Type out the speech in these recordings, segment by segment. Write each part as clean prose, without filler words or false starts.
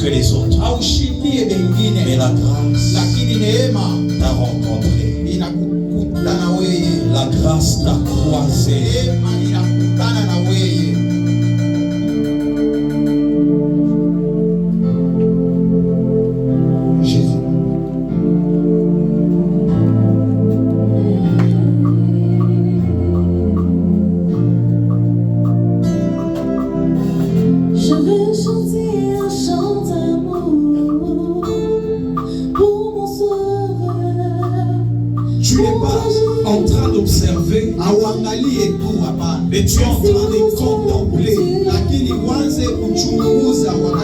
que les autres. Mais la grâce t'a rencontré. La grâce t'a croisé. Tu n'es pas en train d'observer, mais tu es en train de contempler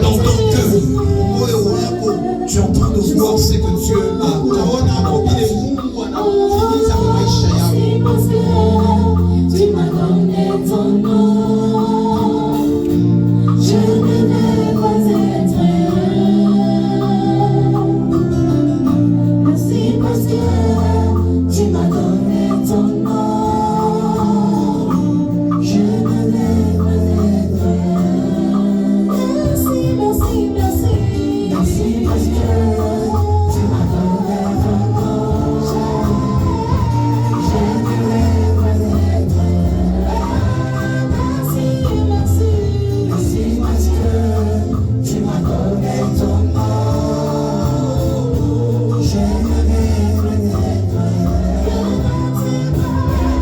dans ton cœur. Tu es en train de voir ce que Dieu a accompli. Tu m'as donné ton nom. Je ne vais pas être merci parce que tu m'as donné ton nom. Je ne vais pas être merci, merci, merci. Merci parce que tu m'as donné ton nom. Je ne vais pas être merci, merci. Merci parce que tu m'as donné ton nom. Je ne vais pas être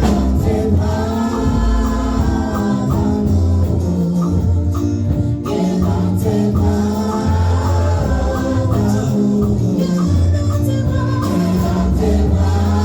dans tes bras d'amour. Et dans tes bras d'amour. Et dans tes bras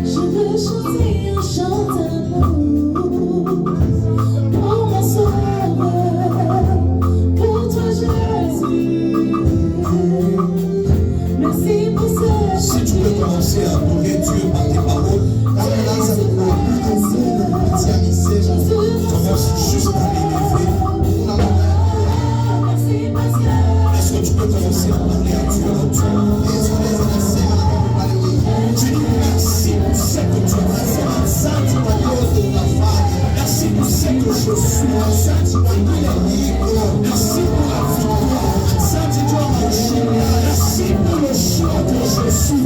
je veux chanter un chant d'amour pour mon sauveur, pour toi Jésus. Merci pour ce Si tu peux commencer à adorer Dieu par tes paroles, commence juste à l'élever. merci parce que Est-ce que tu peux commencer à parler à Dieu en toi? Tu dis merci pour ce que tu as fait. Merci pour ce que je suis. Merci pour la victoire. Merci pour le choix que je suis.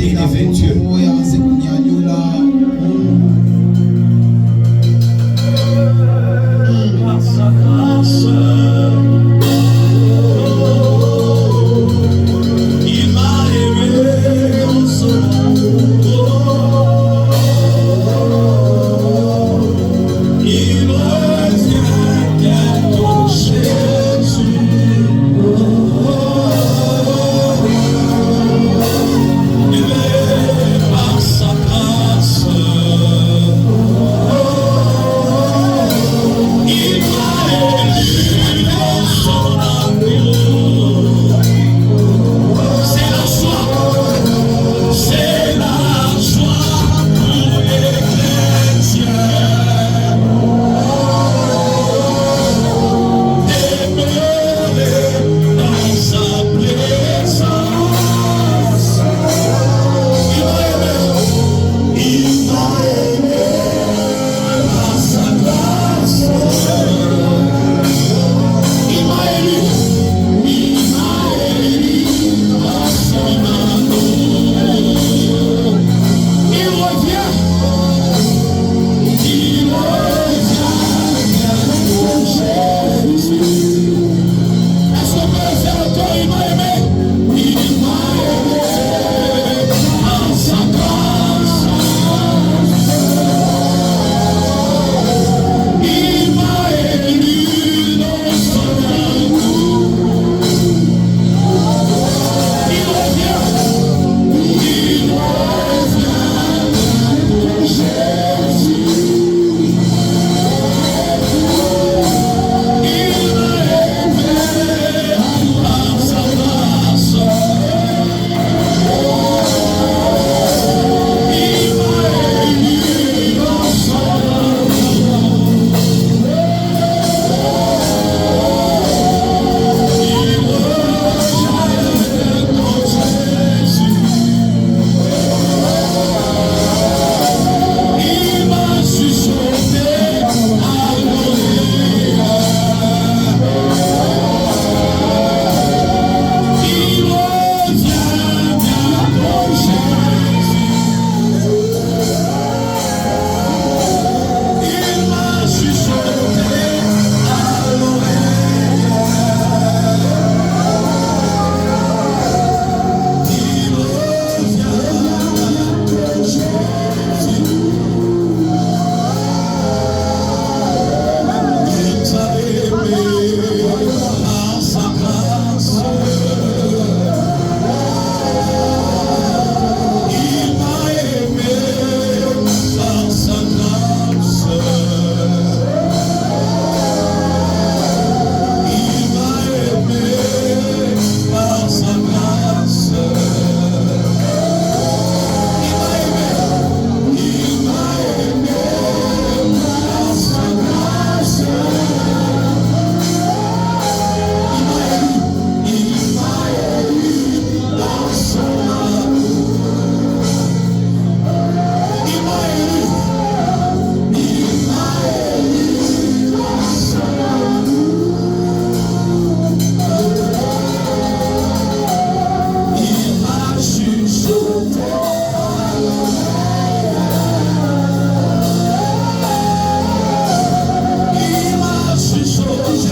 d'élever Dieu. Par sa grâce, il m'a aimé en son amour. Il revient bientôt Jésus. Par sa grâce, il m'a élu dans son amour. C'est la joie pour les chrétiens. Demeurer dans sa présence. Il m'a aimé par sa grâce. Il m'a élu par son amour. Il revient bientôt Jésus. Est-ce qu'on peut le faire encore? Il m'a aimé par sa grâce. Il m'a élu dans son amour. Il revient bientôt Jésus. Il m'a aimé par sa grâce. Il m'a élu dans son amour. Il revient bientôt Jésus. Il m'a chuchoté à l'oreille. Il revient bientôt Jésus. Il m'a chuchoté à l'oreille. Il revient bientôt Jésus. Il t'a aimé par sa grâce. Il m'a aimé par sa grâce. Il m'a aimé par sa grâce. Il m'a aimé par sa grâce. Il m'a élu dans son amour. Il m'a élu dans son amour. Il m'a chuchoté à l'oreille. Il m'a chuchoté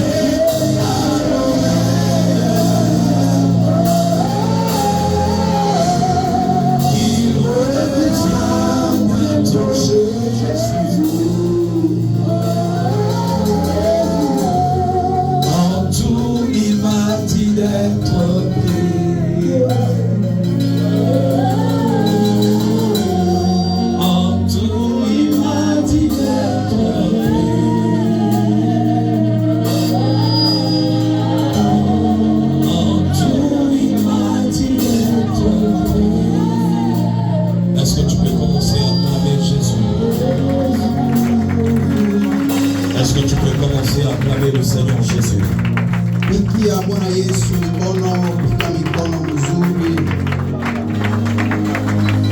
à l'oreille. Il revient bientôt Jésus. En tout, il m'a dit d'être pris. En tout, il m'a dit d'être pris. En tout, il m'a dit d'être pris. Est-ce que tu peux commencer à acclamer Jésus? Est-ce que tu peux commencer à acclamer le Seigneur Jésus? Pigia Bwana Yesu mikono, piga mikono mzuri.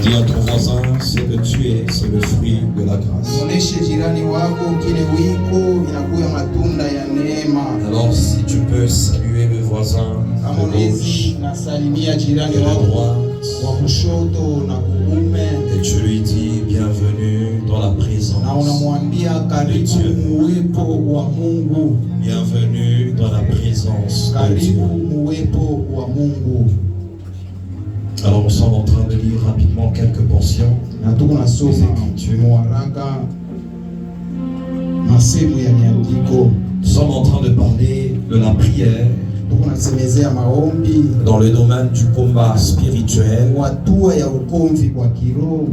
Dis à ton voisin, ce que tu es, c'est le fruit de la grâce. Muoneshe jirani wako kile wiko inakuwa matunda ya neema. Alors si tu peux saluer le voisin Kama de gauche unaweza nasalimia jirani et de wako droite, wa kushoto na kuume, et tu lui dis bienvenue dans la na présence. unamwambia karibu muwepo wa Mungu, Bienvenue dans la présence de Dieu. karibu muwepo wa Mungu. Alors nous sommes en train de lire rapidement quelques portions. Na tuko nasoma waraka masemo ya nyandiko, Nous sommes en train de parler de la prière tuko nasemezea maombi dans le domaine du combat spirituel. hatua ya ukomvi kwa kiroho.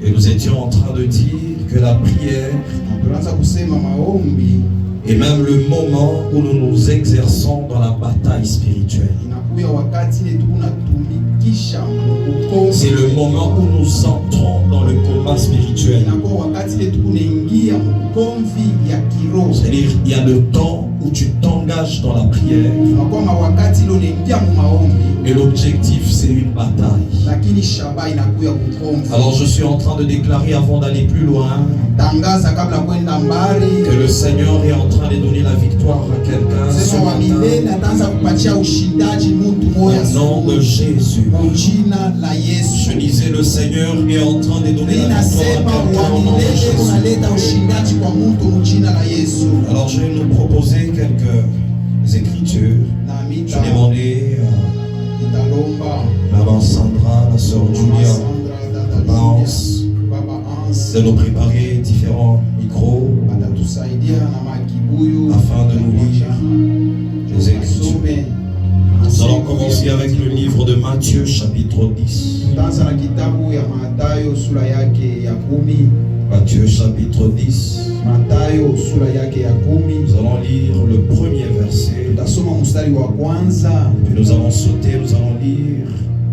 Et nous étions en train de dire que la prière Na tunaanza kusema maombi est même le moment où nous nous exerçons dans la bataille spirituelle. inakuya wakati ile tunatumikisha ukomvi, C'est le moment où nous entrons dans le combat spirituel. inakuwa wakati ile tunaingia ukomvi ya kiroho. C'est-à-dire, il y a le temps où tu t'engages dans la prière Tunakuwa wakati ile unaingia mu maombi, et l'objectif c'est une bataille. lakini shaba inakuya ukomvi. Alors je suis en train de déclarer avant d'aller plus loin Tangaza kabla kwenda mbali, que le Seigneur est en train de donner la victoire à quelqu'un ce sema wa matin. milele ataanza kupatia ushindaji mtu moja Au nom de Jésus. kwa jina la Yesu. Je disais, le Seigneur est en train de donner la victoire Ninasema à quelqu'un wa au nom de milele Jésus. unaleta ushindaji kwa mtu mu jina la Yesu. Alors je vais nous proposer quelques écritures. Na Je mita vais demander nitalomba à maman Sandra, la sœur Mama Julia, Sandra, dada Lance, Lydia, baba Hans de nous préparer différents micros atatusaidia na makibuyu afin de nous lire les Écritures. Nous allons commencer avec le livre de Matthieu chapitre 10. Tutaanza na kitabu ya Mathayo sura yake ya 10. Matthieu chapitre 10. Mathayo sura yake ya 10. Nous allons lire le premier verset. Tutasoma mstari wa kwanza, Puis nous allons sauter, nous allons lire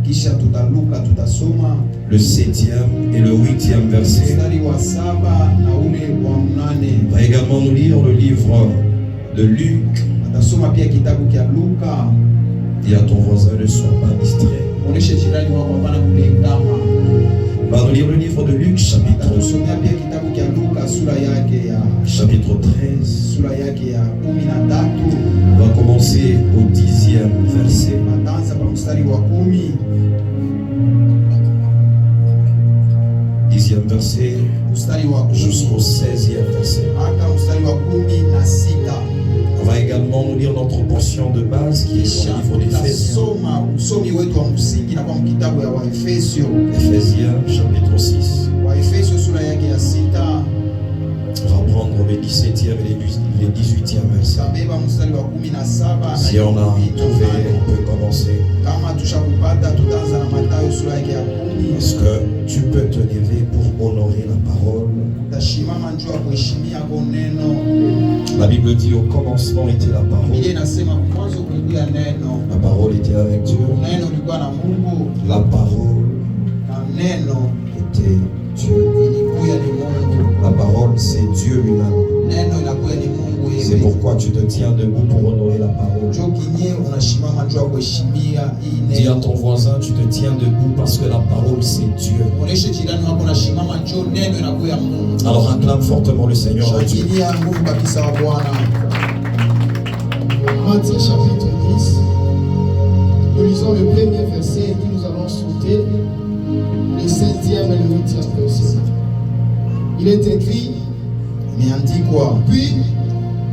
kisha tutaluka tutasoma le 7e et le 8e verset. mstari wa 7 na ule wa 8. On va également nous lire le livre de Luc. Tutasoma pia kitabu cha Luka. Dis à ton voisin, ne sois pas distrait. Oneshe jirani wako hapana kulengama. On va nous lire le livre de Luc chapitre Tutasomea pia kitabu cha Luka sura yake ya 13. sura yake ya 13. On va commencer au 10e verset. Ataanza pa mstari wa 10. 10e verset Mstari wa 10 jusqu'au 16e verset. hata mstari wa 16. On va également nous lire notre portion de base qui est Kisha dans le livre d'Éphésiens. tutasoma usomi wetu wa msingi na kwa kitabu ya Waefesio. Éphésiens chapitre 6. Waefesio sura yake ya 6. On va prendre les 17e et les 18e versets. Tabeba mstari wa 17 Si on a trouvé, on peut commencer. kama tushakupata tutaanza na Mathayo sura yake ya 10. Parce que tu peux te lever pour honorer la parole. Tashimama njoo ya kuheshimia kwa neno. La Bible dit au commencement était la Biblia parole. inasema mwanzo kulikuwa neno. La parole était avec Dieu. Neno lilikuwa na Mungu La parole na neno était Dieu. ilikuwa ni Mungu. La parole c'est Dieu lui-même. Neno inakuwa ni Mungu C'est yeye. pourquoi tu te tiens debout pour honorer la parole. Njoo kinye unashimama njoo ya kuheshimia hii Dis à neno. ton voisin, tu te tiens debout parce que la parole c'est Dieu. Oneshe jirani wako unashimama njoo neno inakuwa ya Mungu. Alors acclame fortement le Seigneur à Dieu. Shakilia nguvu kabisa wa Bwana. Matthieu chapitre 10, nous lisons le premier verset et puis nous allons sauter le 7e et le 8e verset. Il est écrit, Imeandikwa, puis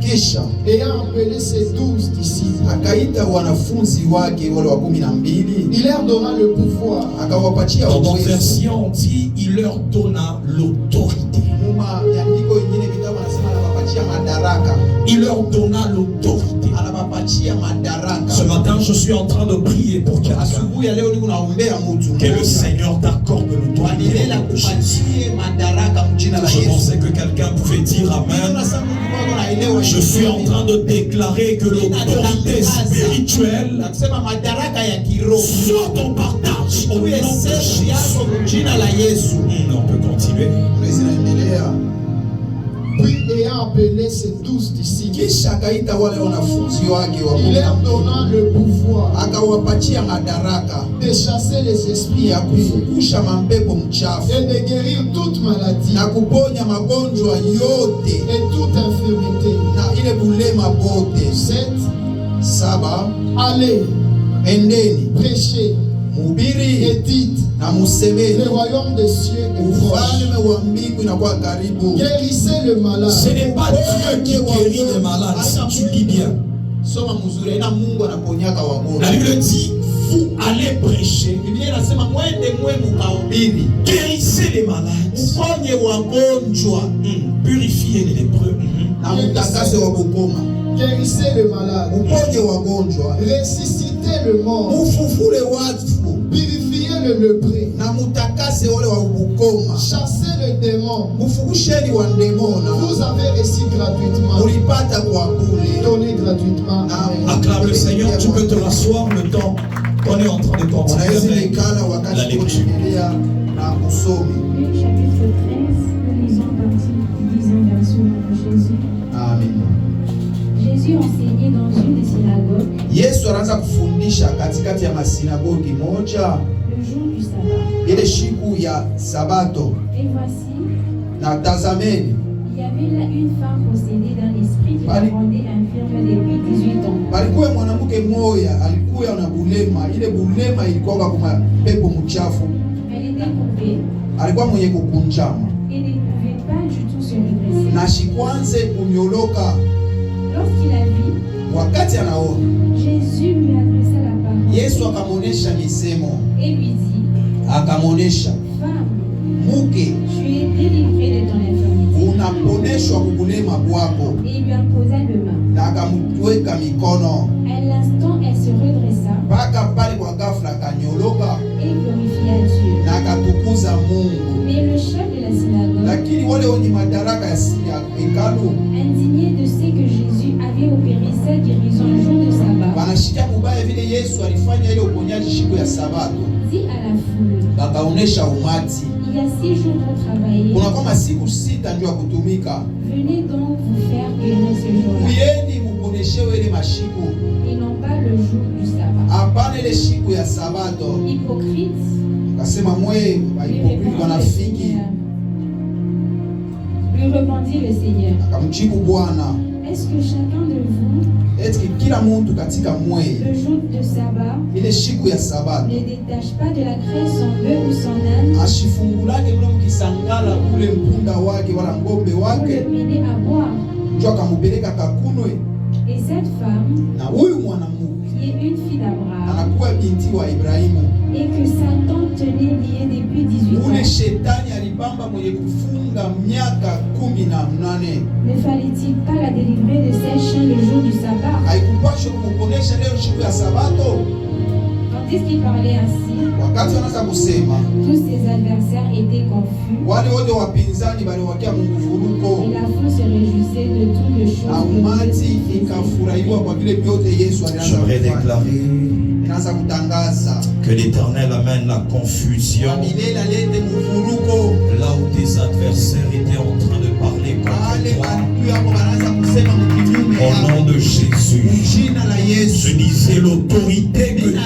kisha ayant appelé ses 12 disciples, akaita wanafunzi wake wale wa 12, il leur donna le pouvoir akawapatia Dans ton uwezo. version, on dit il leur donna l'autorité. Muma andiko ingine vitabu anasema anawapatia madaraka. Il leur donna l'autorité. Anawapatia madaraka. Ce matin, je suis en train de prier pour quelqu'un. Asubuhi ya leo niko naombea mtu. Que le Seigneur t'accorde l'autorité. Wanilele akupatie madaraka mjina la Je Yesu. pensais que quelqu'un pouvait dire Amen. Je suis en train de déclarer que l'autorité spirituelle nasema madaraka ya kiroho soit ton partage au nom de Jésus. yako mjina la Yesu. On peut continuer. Tunaendelea. puis ayant appelé ses 12 disciples, Kisha akaita wale wanafunzi wake wa il leur 12, donna le pouvoir akawapatia madaraka de chasser les esprits ya kufukusha mapepo mchafu et de guérir toute maladie na kuponya magonjwa yote et toute infirmité. na ile bulema bote. 7. 7. Allez, Endeni prêchez mhubiri et dites, na le musemeni, royaume des cieux est proche. ufalme wa mbingu inakuwa karibu. Guérissez le malade. Ce n'est pas Dieu qui guérit les malades, si tu lis bien. Soma mzuri, ina Mungu anaponyaka La wagonjwa. Bible dit, vous allez prêcher, Biblia inasema mwende mwe mkahubiri, guérissez les malades, uponye wagonjwa purifiez les lépreux. na mtakase wa bukoma. Guérissez le malade. Uponye wagonjwa, Ressuscitez le mort. mufufule watu Purifiez le lépreux. na mutakase wale wa bukoma. Chassez le démon. Mufukusheni wa ndemona, Vous avez reçu gratuitement. mulipata kwa bure. Donnez gratuitement. Amen. Acclame le Seigneur, tu peux te rasseoir le temps qu'on est en train de continuer Unaweza avec ikala la wakati lecture. kuendelea na usomi. Luc chapitre 13, nous lisons à partir du 10e verset au nom de Jésus. Amen. Jésus enseignait dans une des synagogues Yesu anaanza kufundisha katikati ya masinagogi moja le jour du sabbat. ile siku ya Sabato, Et voici, na tazameni, il y avait là une femme possédée d'un esprit qui la Bali- rendait infirme depuis 18 ans. palikuwa mwanamke mmoja alikuwa na bulema. Ile bulema ilikuwa kwa pepo mchafu, Elle était courbée alikuwa mwenye kukunjama et ne pouvait pas du tout se redresser. na shikwanze kunyoloka. Lorsqu'il a vu, Wakati anaona, Jésus lui adressa la parole Yesu akamwonesha misemo, et lui dit, akamwonesha, femme, muke, tu es délivrée de ton infirmité. unaponeshwa kubulema bwako, Et il lui imposa le main. na akamweka mikono. À l'instant, elle se redressa Mpaka pale kwa ghafla akanyoloka et glorifia Dieu. na akatukuza Mungu. Mais le chef de la synagogue, Lakini wale wenye madaraka ya hekalu indigné de ce que Jésus avait opéré sa guérison le jour de sabbat, wanashikia mubaya vile Yesu alifanya ile uponyaji siku ya Sabato, dit à la foule, wakaonesha umati, il y a 6 jours pour travailler, kuna kama siku 6 ndio ya kutumika, venez donc vous faire guérir ce jour-là, kuyeni muponeshewe ile mashiku, et non pas le jour du sabbat. hapana ile siku ya Sabato. Hypocrite, Akasema mwe lui wahipokri répondit le wanafiki. Seigneur. Lui répondit le Seigneur, Akamjibu Bwana, est-ce que chacun de vous, eti kila mtu katika mwe le jour de sabbat, ile siku ya Sabato ne détache pas de la graisse son bœuf ou son âne ashifungulake mule mkisangala ule mpunda wake wala ngombe pour wake, le mener à boire? njo akamupeleka kakunwe. Et cette femme, Na huyu mwanamke qui est une fille d'Abraham, anakuwa binti wa Ibrahimu, et que Satan tenait liée depuis 18 ule ans, shetani alipamba mwenye kufunga miaka 18. ne fallait-il pas la délivrer de ses chiens le jour du sabbat? Haikupashwa kumuponesha leo siku ya Sabato? Tandis qu'il parlait ainsi, Wakati wanaanza kusema, tous ses adversaires étaient confus, wale wote wapinzani waliwakia mvuruko et la foule se réjouissait de toutes les na choses que umati Dieu faisait. ikafurahiwa kwa vile vyote Yesu alianza J'aimerais kufanya. déclarer Inaanza kutangaza que l'Éternel amène la confusion kwa milele alete mvuruko, là où tes adversaires étaient en train de parler wale contre toi. adui yako wanaanza kusema mkinyume Au yako. nom de Jésus, Jina la Yesu je disais l'autorité que Dieu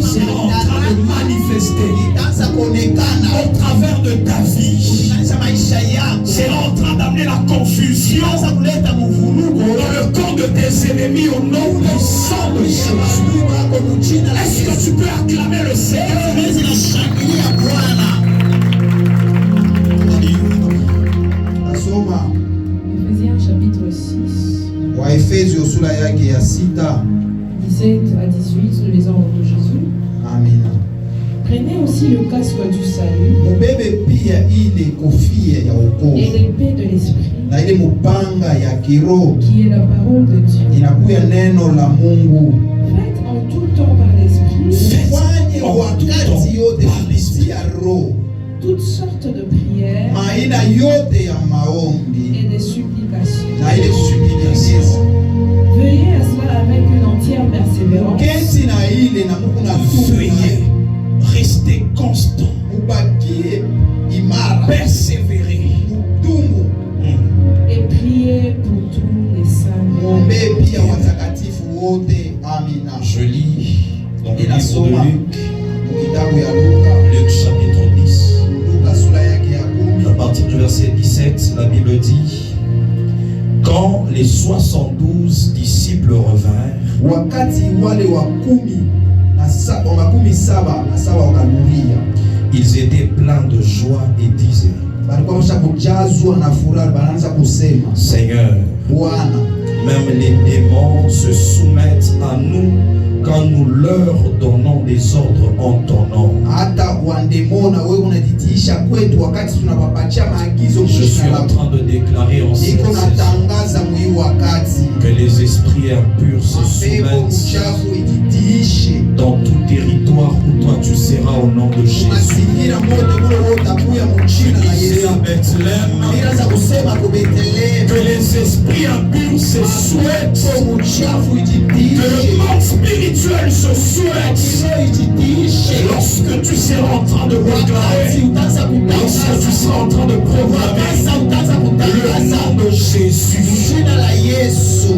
sera en train de manifester itaanza kuonekana au travers de ta vie. katika maisha yako, C'est en train d'amener la confusion itaanza kuleta mvuruko dans le camp de tes ennemis au nom puissant de Jésus. adui wako mjina la Est-ce que Yesu. tu peux acclamer le Seigneur? Tunaweza kushangilia Bwana. Nasoma Éphésiens chapitre 6, Waefeso sura yake ya 6. 17 à 18, nous lisons au nom de Jésus. Amina. Prenez aussi le casque du salut Mubebe pia ile kofia ya et wokovu l'épée de l'esprit, na ile mupanga ya kiroho qui est la parole de Dieu. inakuya neno la Mungu. Faites en tout temps par l'esprit Fanye En wakati tout yote temps par kupitia roho, toutes sortes de prières maina yote ya maombi et des supplications. na ile supplication. Veillez à cela avec une entière persévérance, Keti na ile na Mungu na Veuillez rester constant, mubakie imara, persévérer. mudumu, et priez pour tous les saints. muombe pia watakatifu wote. Amina. Je lis dans le livre Inasoma de Luc, kitabu ya Luka, Luc chapitre 10. Luka sura yake ya 10. À partir du verset 17, la Bible dit: Quand les 72 disciples revinrent, Wakati wale wa 10 makumi saba na saba wakalulia. Ils étaient pleins de joie et disaient, Walikuwa wamesha kujazwa na furaha, wanaanza kusema, Seigneur, Bwana, même les démons se soumettent à nous quand nous leur donnons des ordres en ton nom. hata wandemona wewe unajitiisha kwetu wakati tunawapatia maagizo Je suis mshina en lako. train de déclarer en cette Niko saison natangaza mwii wakati que les esprits impurs se mapepo soumettent mchafu ijitiishe dans tout territoire où toi tu seras au nom de Jésus. mazingira mote kule wote utakuya mchina na C'est Yesu. à Bethléem Nilianza kusema kwa Bethlehemu, que les esprits impurs se souhaitent, pepo mchafu que le ijitiishe, monde spirituel se souhaite. kiroho ijitiishe. Lorsque tu seras en train de Wakati déclarer, utaanza lorsque tu kutangaza, seras en train de proclamer wakati utaanza le kutangaza nom de Jésus, jina la Yesu.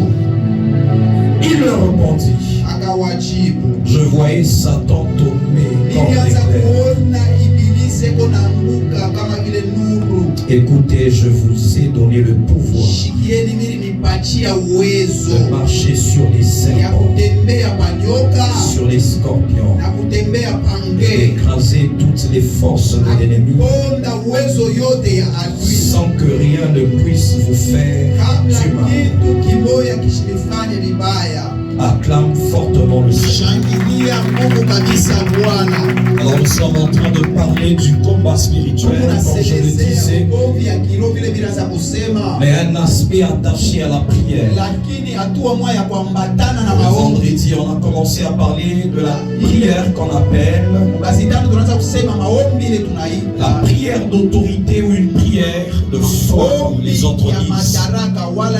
il leur répondit. Akawajibu, Je voyais Satan tomber comme nilianza l'éclair. kuona ibilisi eko naanguka kama vile nuru. Écoutez, je vous ai donné le pouvoir Shikieni, mimi nipatia uwezo de marcher sur les ya serpents, kutembea kwa nyoka sur les scorpions, na kutembea pange, d'écraser toutes les forces de l'ennemi, ponda uwezo yote ya adui, sans que rien ne puisse vous faire kabla du mal. kitu kimoya kishinifanye vibaya. Acclame fortement le Seigneur. Shangilia Mungu kabisa Bwana. Alors nous sommes en train de parler du combat spirituel, comme je le disais, Ugomvi ya kiroho vile vile za kusema, mais un aspect attaché à la prière. lakini hatua moja ya kuambatana na Le maombi. vendredi, on a commencé à parler de la prière qu'on appelle Basi tano tunaanza kusema maombi ile tunaita la prière d'autorité ou une prière de foi, comme les autres maombi ya disent. madaraka wala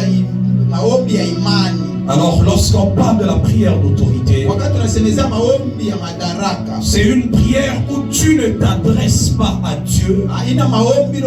maombi ya imani. Alors lorsqu'on parle de la prière d'autorité, Wakati tunasemezea maombi ya madaraka, c'est une prière où tu ne t'adresses pas à Dieu. haina maombi ile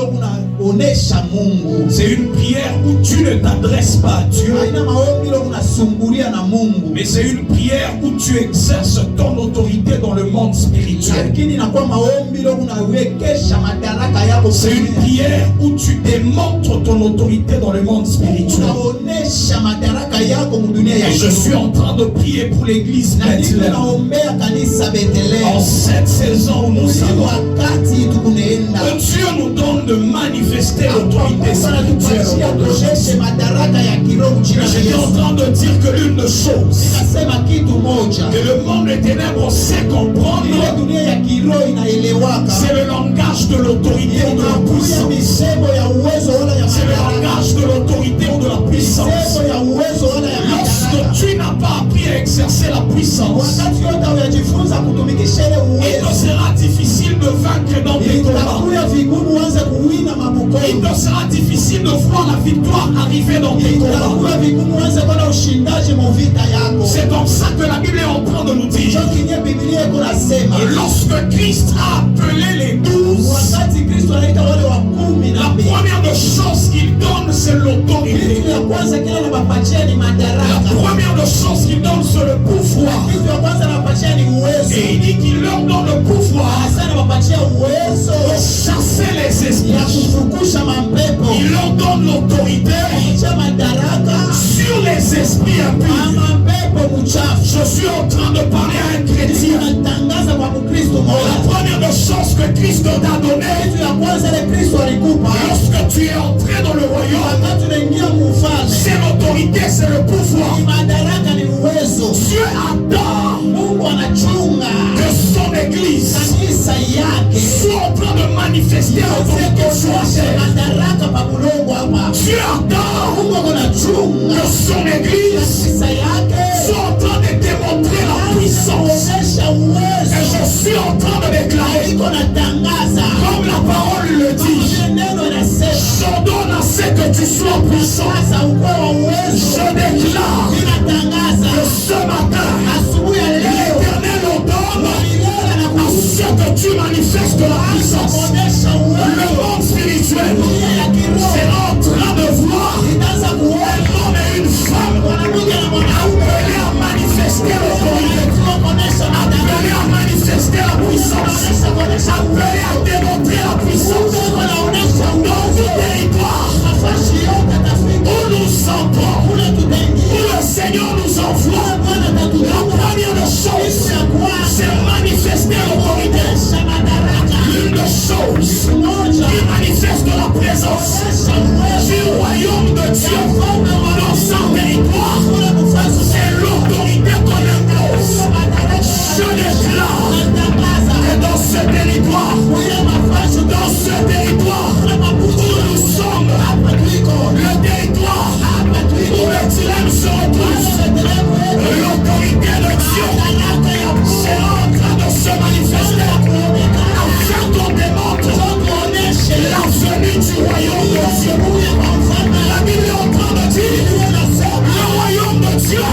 unaonesha Mungu. C'est une prière où tu ne t'adresses pas à Dieu, Haina maombi ile unasumbulia na Mungu. mais c'est une prière où tu exerces ton autorité dans le monde spirituel. Lakini inakuwa maombi ile unawekesha madaraka yako. C'est une prière où tu démontres ton autorité dans le monde spirituel. Unaonesha madaraka yako mudunia ya Et je suis en train de prier pour l'église na niko Bethléem. naombea kanisa En Bethlehemu. cette saison où nous allons, Wakati tukuneenda que Dieu nous donne de manifester l'autorité sana tupatia spirituelle. tuoneshe madaraka ya kiroho jina la J'étais en Yesu. train de dire que l'une des choses Nasema kitu moja, que le monde des ténèbres sait comprendre, ile dunia ya kiroho inaelewaka, c'est le langage de l'autorité ou de la inakuya puissance. misemo ya uwezo wala ya C'est le madaraka, langage de l'autorité ou de la puissance. misemo ya uwezo wala ya Lorsque madaraka. tu n'as pas appris à exercer la puissance, Wakati yote unajifunza kutumikisha ile il te uwezo, sera difficile de vaincre dans tes combats. itakuwa vigumu uanze kuwina Il mabukono, te sera difficile de voir la victoire arriver dans tes combats. itakuwa vigumu uanze kuona ushindaji mu vita yako. C'est comme ça que la Bible est en train de nous dire. Ndio kinye Biblia iko nasema, Et lorsque Christ a appelé les 12, wakati Kristo anaita wale wa kumi na la mbili, première des choses qu'il donne, c'est l'autorité. kitu ya kwanza kile anawapatia ni La madaraka. première des choses qu'il donne, c'est le pouvoir. Kitu ya kwanza anawapatia ni uwezo. Et il dit qu'il leur donne le pouvoir Hasa anawapatia uwezo de chasser les ya esprits. kufukusha mapepo. Il leur donne l'autorité Anawapatia madaraka sur les esprits ya impurs. mapepo mchafu. Je suis en train de parler à un chrétien. Tunatangaza kwa Mkristo La moja. première des choses que Christ t'a donné, Kitu ya kwanza ile Kristo alikupa lorsque tu es entré dans le royaume, wakati unaingia muufalme, c'est l'autorité, c'est le pouvoir. ni madaraka, ni uwezo. Dieu attend Mungu anachunga que son église kanisa yake soit en train de manifester l'autorité sur la terre. madaraka pa mulongo hapa. Dieu attend Mungu anachunga que son église kanisa yake soit en train de démontrer la puissance. kuonesha uwezo. Et je suis en train de déclarer, Iko natangaza comme la parole le dit, vile neno inasema, j'ordonne à ce que tu sois puissant. sasa ukuwe wa uwezo. Je déclare Ninatangaza que ce matin, asubuhi ya leo l'Éternel ordonne milele na à ce que tu manifestes la puissance. kuonesha Le uwezo. monde spirituel Dunia ya kiroho sera en train de voir itaanza un kuona homme et une femme mwanamke na mwanaume appelés à manifester l'autorité, kuonesha madaraka, appelés à manifester la puissance, kuonesha appelés à démontrer la puissance kuonesha dans ce territoire nafasi yote tafika où nous sentons, kule tutaingia. où le Seigneur nous envoie. Bwana La atatutoa. première chose, Kitu ya kwanza c'est qui manifeste la présence du royaume de Dieu dans son territoire. C'est l'autorité qu'on impose. Je déclare que dans ce territoire, où nous sommes, le territoire où le dilemme se retrouve, l'autorité de Dieu c'est en train de se manifester afin qu'on démontre la venue du royaume de Dieu. La Bible est en train de dire le royaume de Dieu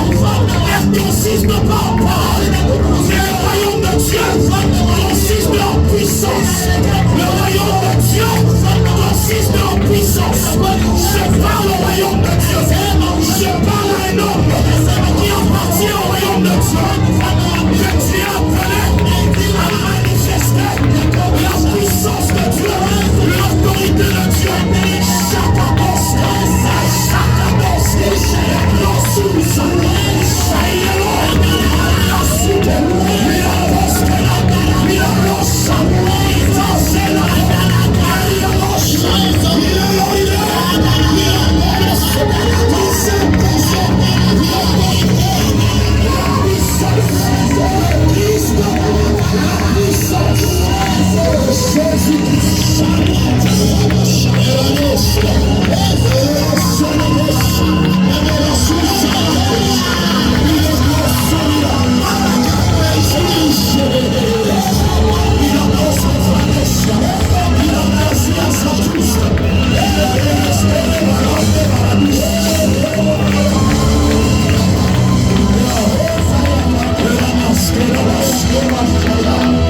ne consiste pas en parole, mais le royaume de Dieu consiste en puissance. Le royaume de Dieu consiste en puissance. Je parle au royaume de Dieu. Je parle à un homme qui appartient au royaume de Dieu. Que Dieu a appelé à manifester la puissance de Dieu, l'autorité de Dieu. Chaque annonce,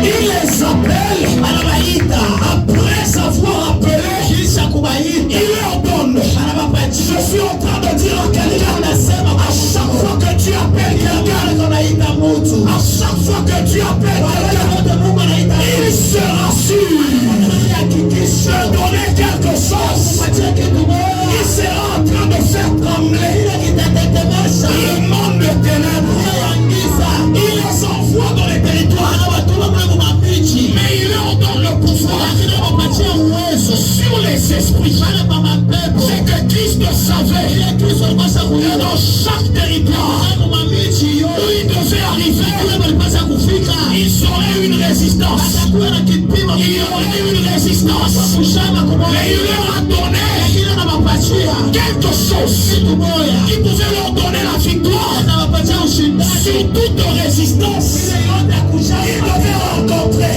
il les appelle après avoir appelé, il leur donne. Je suis en train de dire à quelqu'un, à chaque fois que tu appelles quelqu'un, à chaque fois que tu appelles quelqu'un, il sera sûr de donner quelque chose. Il sera en train de faire trembler le monde de ténèbres. Il les envoie dans les territoires, mais il leur donne le pouvoir sur les esprits. C'est que Christ savait que dans chaque territoire où il devait arriver, ils auraient une résistance. Il y aurait une résistance. Mais il leur a donné quelque chose qui pouvait leur donner la victoire sur toute résistance. Ils devaient rencontrer.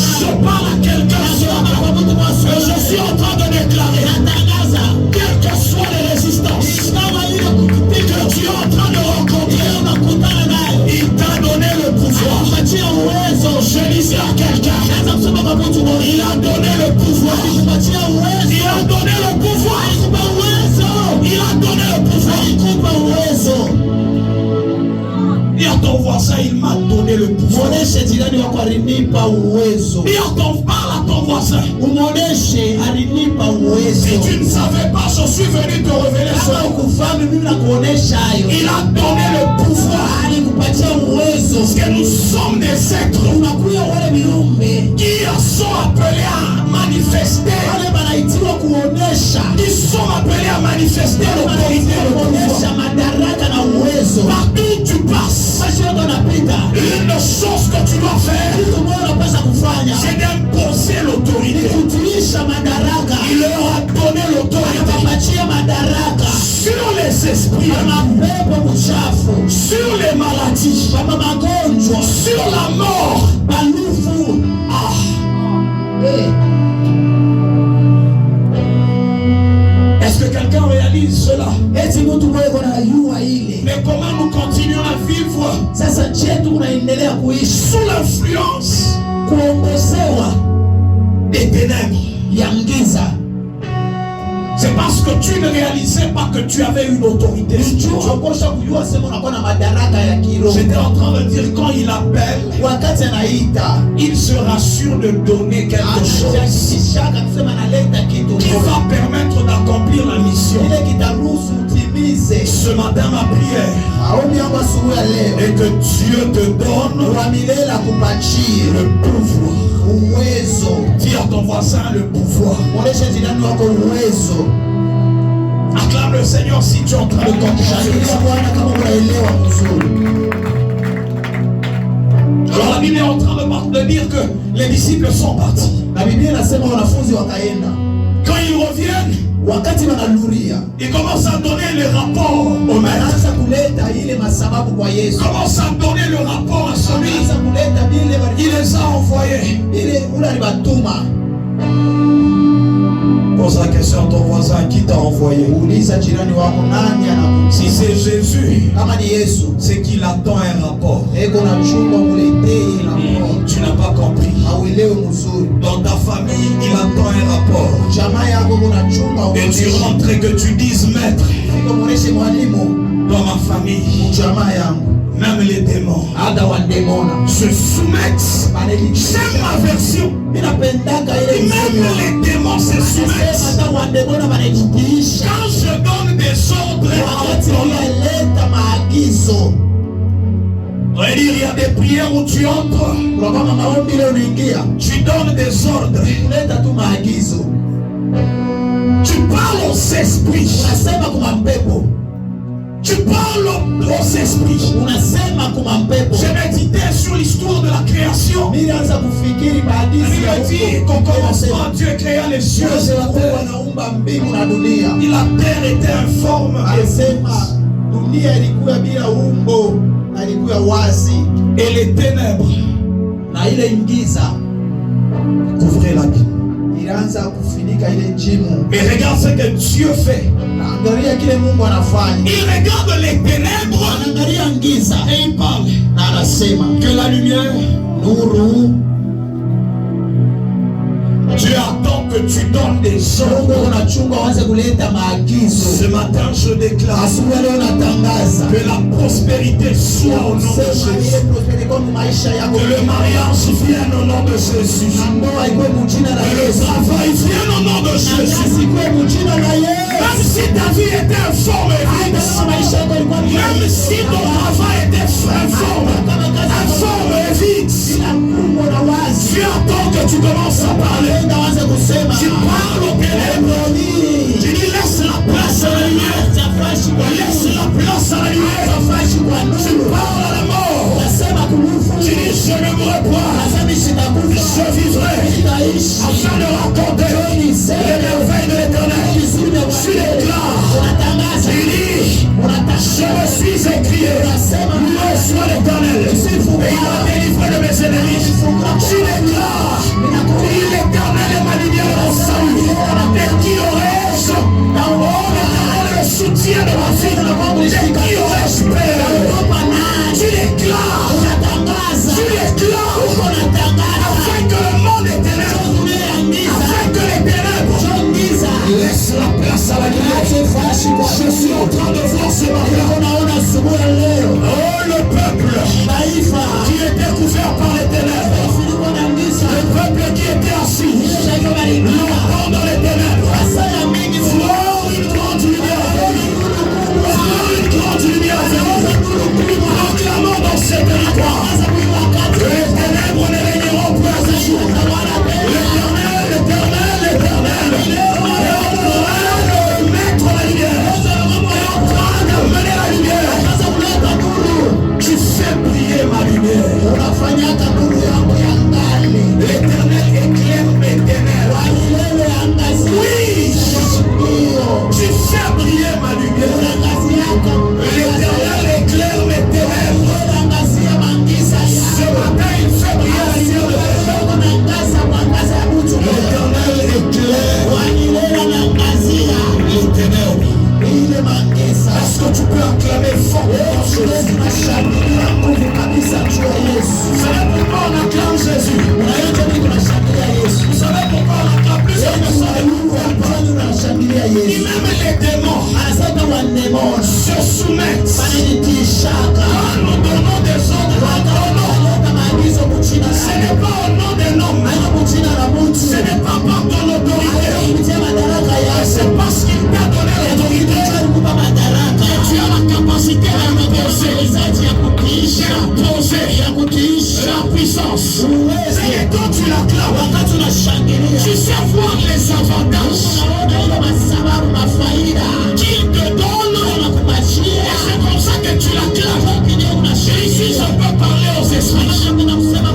Je parle à quelqu'un. Je suis en train de déclarer, quelles que soient les résistances que tu es en train de rencontrer, il t'a donné le pouvoir. Je disais à quelqu'un, il a donné le pouvoir. Il a donné le pouvoir. Il a donné le pouvoir. Dis à ton voisin, il m'a donné le pouvoir. Dis à parle à ton voisin. Si tu ne savais pas, je suis venu te révéler cela. Il a donné le pouvoir. Parce que nous sommes des êtres qui sont appelés à manifester. Qui sont appelés à manifester l'autorité de pouvoir. Partout où tu passes, une chose que tu dois faire, c'est d'imposer l'autorité. Il leur a donné l'autorité sur les esprits, sur les maladies, sur la mort. Est-ce que quelqu'un réalise cela? Mais comment nous continuons à vivre sous l'influence des ténèbres? C'est parce que tu ne réalisais pas que tu avais une autorité. J'étais en train de dire, quand il appelle, il sera sûr de donner quelque chose qui va permettre d'accomplir la mission. Ce matin, ma prière Maombi yangu asubuhi ya leo, est que Dieu te donne wa milele akupatie le pouvoir. uwezo. Dis à ton voisin le pouvoir. Mwonyeshe jirani wako uwezo. Acclame le Seigneur si tu es en train de comprendre. Shangilia Bwana kama unaelewa vizuri. Alors la Bible est en train de dire que les disciples sont partis. Na Biblia inasema wanafunzi wakaenda. Quand ils reviennent, Wakati wanarudia, ils commencent à donner les rapports au maître. wanaanza kuleta ile masababu kwa Yesu. Ils commencent à donner le rapport à celui Wanaanza kuleta vile qui les a envoyés. ile ule alibatuma. Pose la question à ton voisin, qui t'a envoyé? Uliza jirani wako nani anakutia. Si c'est Jésus, Kama ni Yesu, c'est qu'il attend un rapport. eko na chumba muletee na moyo. Tu n'as pas compris. Hauelewi mzuri. Dans ta famille, il attend un rapport. Jamaa yako kuna chumba Et tu uoneshe. rentres et que tu dises, maître, Fika muoneshe mwalimu, dans ma famille, jamaa yangu. même les démons Hata wandemona. se soumettent. J'aime ma version. Minapendaka ile Même msemo. les démons se Anasema soumettent. hata wandemona wanajitiisha. Quand je donne des ordres Wakati à ton nom, unaleta maagizo. on va dire, il y a des prières où tu entres, Kwa kama maombi leo unaingia, tu donnes des ordres, kuleta tu maagizo. tu parles aux esprits, Unasema kuma mpepo. tu parles aux esprits. Unasema kuma mpepo. J'ai médité sur l'histoire de la création. Nilianza kufikiri La bahadisi ya Bible dit qu'au commencement, Dieu créa les cieux et la terre. anaumba mbingu na dunia. Et la terre était informe. Alisema dunia ilikuwa bila umbo na ilikuwa wazi, Et les ténèbres na ile ingiza couvraient la vie. ilianza kufunika ile njimu. Mais regarde ce que Dieu fait. Na angalia kile Mungu anafanya, Il regarde les ténèbres anaangalia ngiza et il parle. na anasema Que la lumière, nuru. Dieu attend que tu donnes des Mungu ordres. unachunga waanze kuleta maagizo. Ce matin, je déclare Asubuhi leo natangaza que la prospérité soit au nom de sema ile Jésus. prosperity kwa maisha yako, Que le mariage vienne au nom de Jésus. na ndoa ikuwe mjina la Que le Yesu, travail vienne au nom de na Jésus. kazi ikuwe mjina la Même Yesu. si ta vie était informe et Hata vide, kama maisha yako ilikuwa ni même si ton travail était informe et vide, bila umbo na wazi, Dieu attend que tu commences à parler. nenda waanze kusema Tu parles aux ténèbres. Tu dis laisse la place à la lumière. Laisse la place à la lumière. Tu parles à la mort. Tu dis je ne mourrai pas. Je vivrai afin de raconter les merveilles de l'Éternel. Tu déclares. Tu dis je me suis écrié. Loué soit l'Éternel. Et il m'a délivré de mes ennemis. Tu déclares. L'Éternel est ma lumière et mon salut. Et qui aurais-je? Oh, l'Éternel est le soutien de ma vie. Et qui aurais-je peur? Tu déclares. Tu déclares. Afin que le monde est ténèbres. Afin que les ténèbres laisse la place à la lumière. Je suis en train de voir ce matin. Oh, le peuple qui était couvert par les ténèbres. Le peuple qui était assis longtemps dans les ténèbres. Oh, une grande lumière. Oh, une grande lumière. Proclamons dans ce territoire que les ténèbres ne régneront plus à ce jour. L'Éternel, l'Éternel, l'Éternel est en train de mettre la lumière. Est en train de mener la lumière. Tu fais briller ma lumière. L'Éternel éclaire mes ténèbres. Oui, tu fais briller ma lumière. L'Éternel éclaire mes ténèbres. Ce matin, il fait briller la lumière de tes L'Éternel éclaire les ténèbres. Est-ce que tu peux acclamer fort pour Jésus? Vous savez pourquoi on acclame Jésus? Vous savez pourquoi on acclame plus et même les démons se soumettent. Quand nous donnons des ordres, ce n'est pas au nom d'un homme. Ce n'est pas par ton autorité. C'est parce qu'il t'a donné l'autorité que tu as la Tu sais voir les avantages qu'il te donne. Et c'est comme ça que tu l'acclames. Ici, je peux parler aux esprits.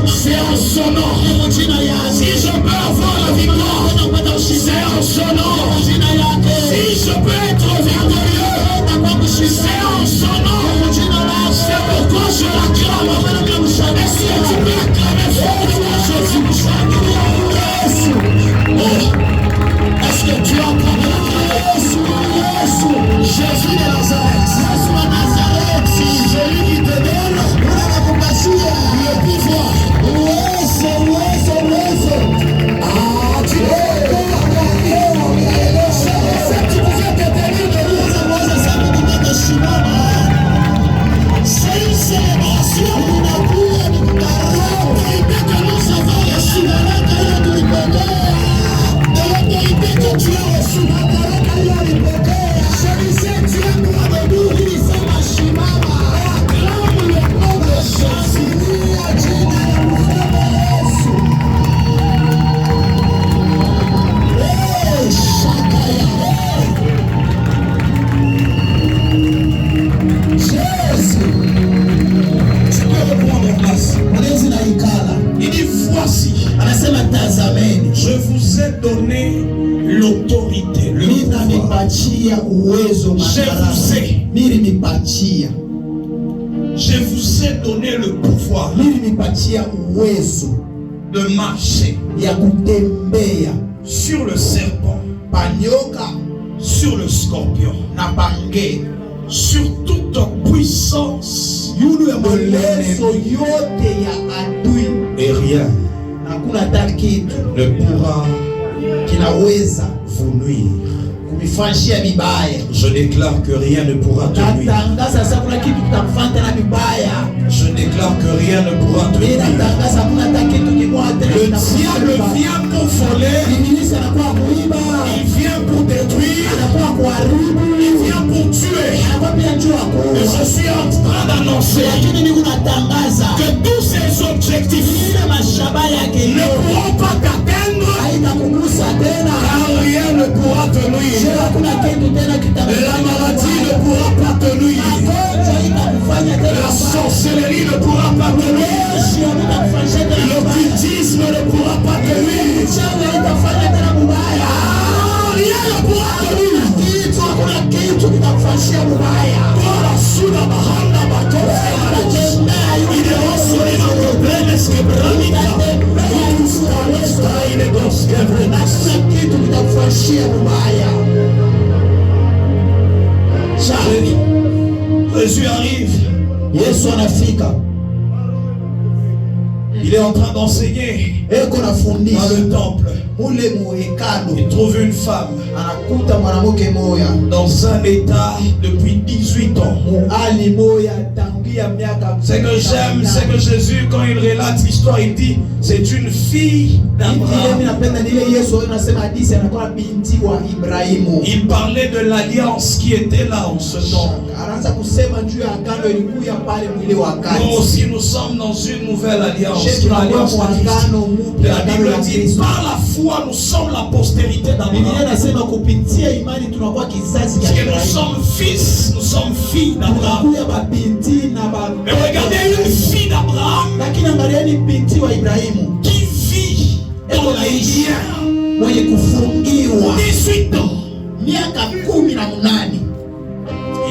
C'est en son nom. Si je peux avoir la victoire, c'est en son nom. Si je peux être victorieux, c'est en son nom. C'est pourquoi je l'acclame. Est-ce que tu peux acclamer fortement Jésus? Est-ce que tu entends Jésus de Nazareth? Celui qui te donne le pouvoir. C'est une célébration. L'autorité que nous avons reçue, de l'autorité que tu as reçue. Je disais, tu es droit de nous. Acclame le nom de Jésus. Tu peux reprendre en place. Il dit voici, je vous ai donné l'autorité, le pouvoir. Je vous ai donné le pouvoir de marcher sur le serpent, sur le scorpion, sur toute puissance de l'ennemi. Et rien ne pourra vous nuire. Je déclare que rien ne pourra te nuire. Je déclare que rien ne pourra te nuire. Le diable vient pour voler. Il vient pour détruire. Il vient pour tuer. Et je suis en train d'annoncer que tous ces objectifs ne pourront pas t'atteindre, car rien ne pourra te nuire. La maladie ne pourra pas te nuire. La sorcellerie ne pourra pas te nuire. L'occultisme ne pourra pas te nuire. Rien ne pourra te nuire. Jésus arrive. Il est en train d'enseigner dans le temple. Il trouve une femme dans un état depuis 18 ans. Ce que j'aime, c'est que Jésus, quand il relate l'histoire, il dit c'est une fille d'Abraham. Il parlait de l'alliance qui était là en ce temps. Nous aussi, nous sommes dans une nouvelle alliance. L'alliance de Christ. La Bible dit par la foi, nous sommes la postérité d'Abraham. Parce que nous sommes fils, nous sommes filles d'Abraham. Mais regardez une fille d'Abraham qui vit dans la lien. 18 ans.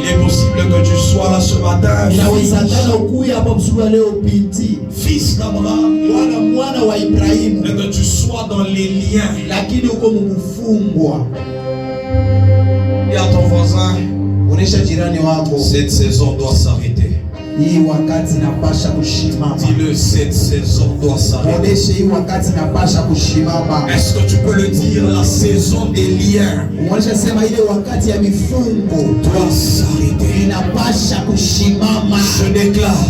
Il est possible que tu sois là ce matin, fils d'Abraham, mais que tu sois dans les liens. Et à ton voisin, cette saison doit s'arrêter. Dis-le, cette saison doit s'arrêter. Est-ce que tu peux le dire? La saison des liens doit s'arrêter. Je déclare,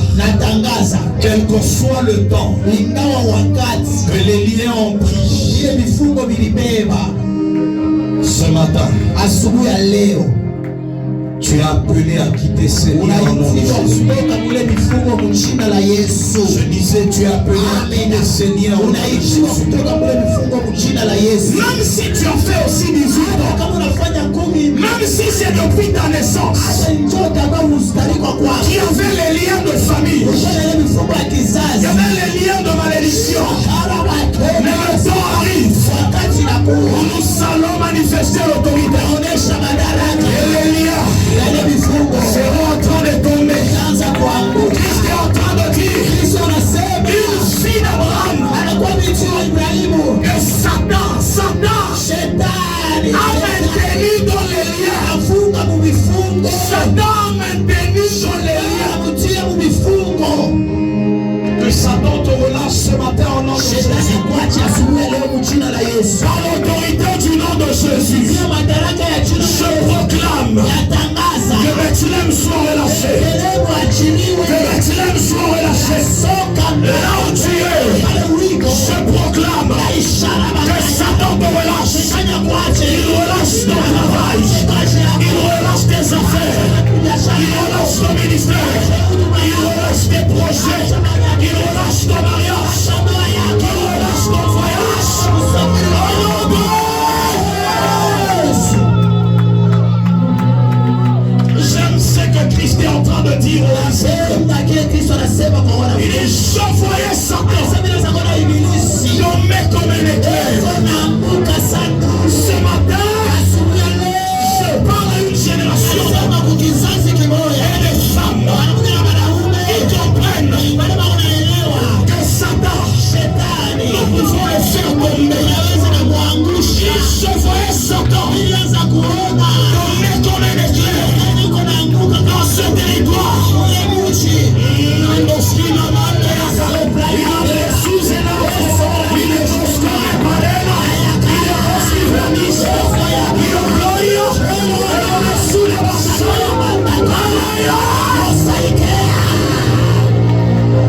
quel que soit le temps que les liens ont pris, ce matin, Tu es appelé à quitter Seigneur au nom de Jésus. Je disais, tu es appelé à quitter Seigneur au nom de Jésus. Même si tu as fait aussi 18 ans, même si c'est depuis ta naissance, qui avait les liens de famille, il y avait les liens de malédiction, mais le temps arrive où nous allons manifester l'autorité. Et les liens seront en train de tomber. Christ est en train de dire, une fille d'Abraham, que Satan a maintenu dans les liens. Satan a maintenu dans les liens. Que Satan te relâche ce matin au nom de Jésus. Par l'autorité du nom de Jésus, je proclame que Bethléem soit relâché. Que Bethléem soit relâché. Là où tu es, je proclame que Satan te relâche. Il relâche ton travail. Il relâche tes affaires. Il relâche ton ministère. Il relâche tes projets. Il relâche ton mariage. Il relâche ton voyage. J'aime ce que Christ est en train de dire aux disciples. Il est chauffé Satan, nommé comme un éclair. Ce matin, je parle à une génération et des femmes qui comprennent que Satan, nous pouvons le faire tomber. Il chauffé Satan, nommé comme un éclair dans ce territoire.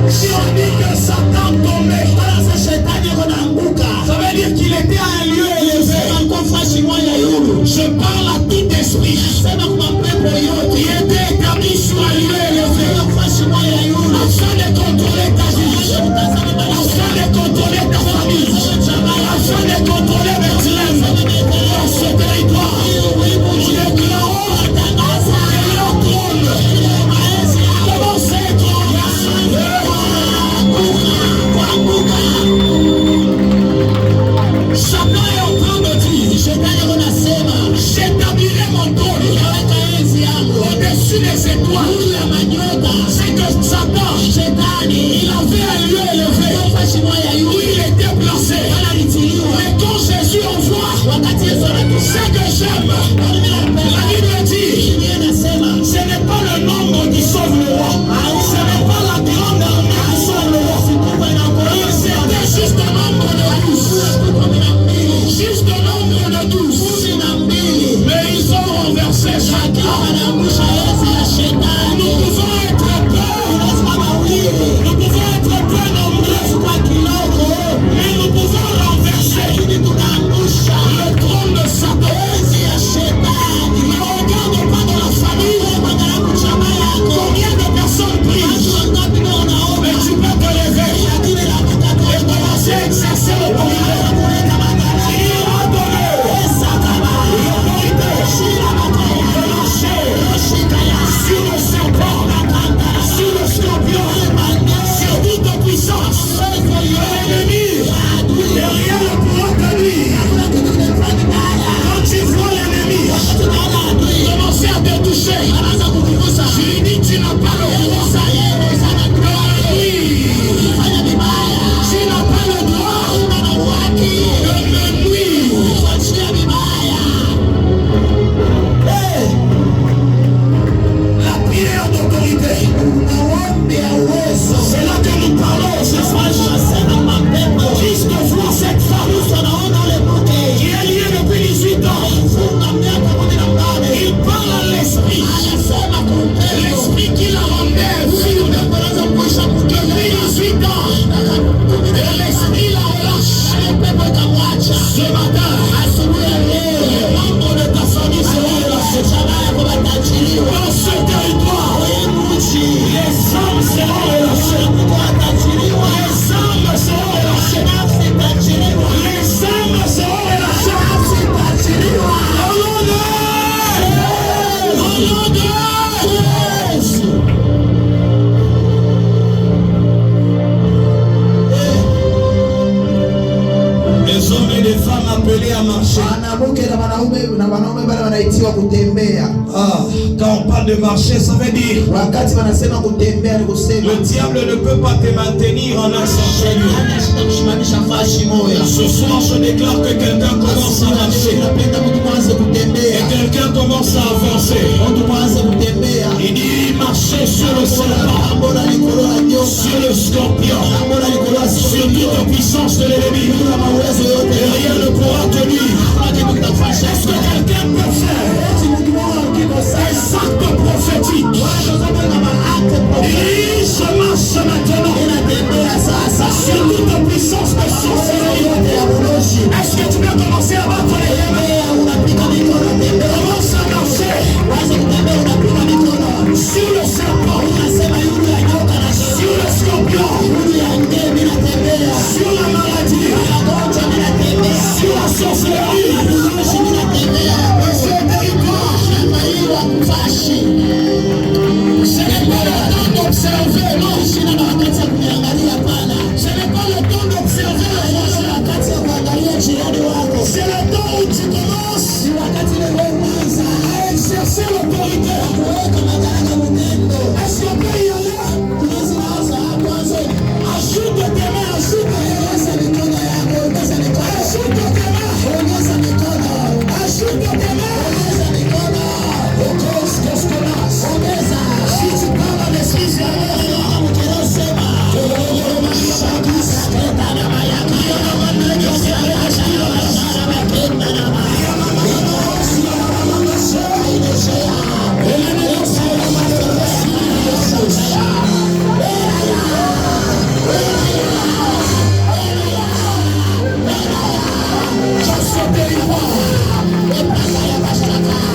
Si on dit que Satan tombait, ça veut dire qu'il était à un lieu élevé. Je parle à tout esprit qui était établi sur un lieu élevé afin de contrôler ta vie, afin de contrôler ta famille, afin de contrôler Bethléem dans ce territoire. Je déclare que leur trône commence à être Satan est en train de dire, j'établirai mon trône au-dessus des étoiles. C'est que Satan, il avait un lieu élevé où il était placé. Mais quand Jésus envoie, c'est que j'aime. La Bible dit, ce n'est pas le nombre qui sauve le roi. Ce n'est pas la grande armée qui sauve le roi. C'était juste un nombre de 12. Juste un nombre de 12. Mais ils ont renversé chacun. Nous pouvons être peu. Nous pouvons être peu nombreux. Mais nous pouvons renverser le trône de Satan. Ne regarde pas dans la famille. Combien de personnes prient? Mais tu peux te lever et commencer à exercer l'autorité. Il a donné l'autorité de marcher sur le serpent, sur le scorpion, sur toute puissance. L'ennemi, rien ne pourra te nuire. Quand tu vois l'ennemi, Dans ce territoire, les âmes seront relâchées. Les âmes seront relâchées. Les âmes seront relâchées. Au nom de Jésus. Les hommes et les femmes appelés à marcher. Quand on parle de marcher, ça veut dire le diable ne peut pas te maintenir en un seul lieu. Ce soir, je déclare que quelqu'un commence à marcher et quelqu'un commence à avancer. Il dit marcher sur le serpent, sur le scorpion, sur toute la puissance de l'ennemi. Et rien ne pourra tenir. Est-ce que quelqu'un peut faire des actes prophétiques? Il se marche maintenant sur toute la puissance de sorcellerie. Est-ce que tu peux commencer à battre les mains? Commence à marcher sur le serpent, sur le scorpion, sur la maladie, sur la sorcellerie. Ce n'est pas le temps d'observer, non. Ce n'est pas le temps d'observer. C'est le temps où tu commences à exercer l'autorité. Est-ce qu'on peut y aller? Ajoute tes mains, ajoute tes mains. Si tu parles en esprit, c'est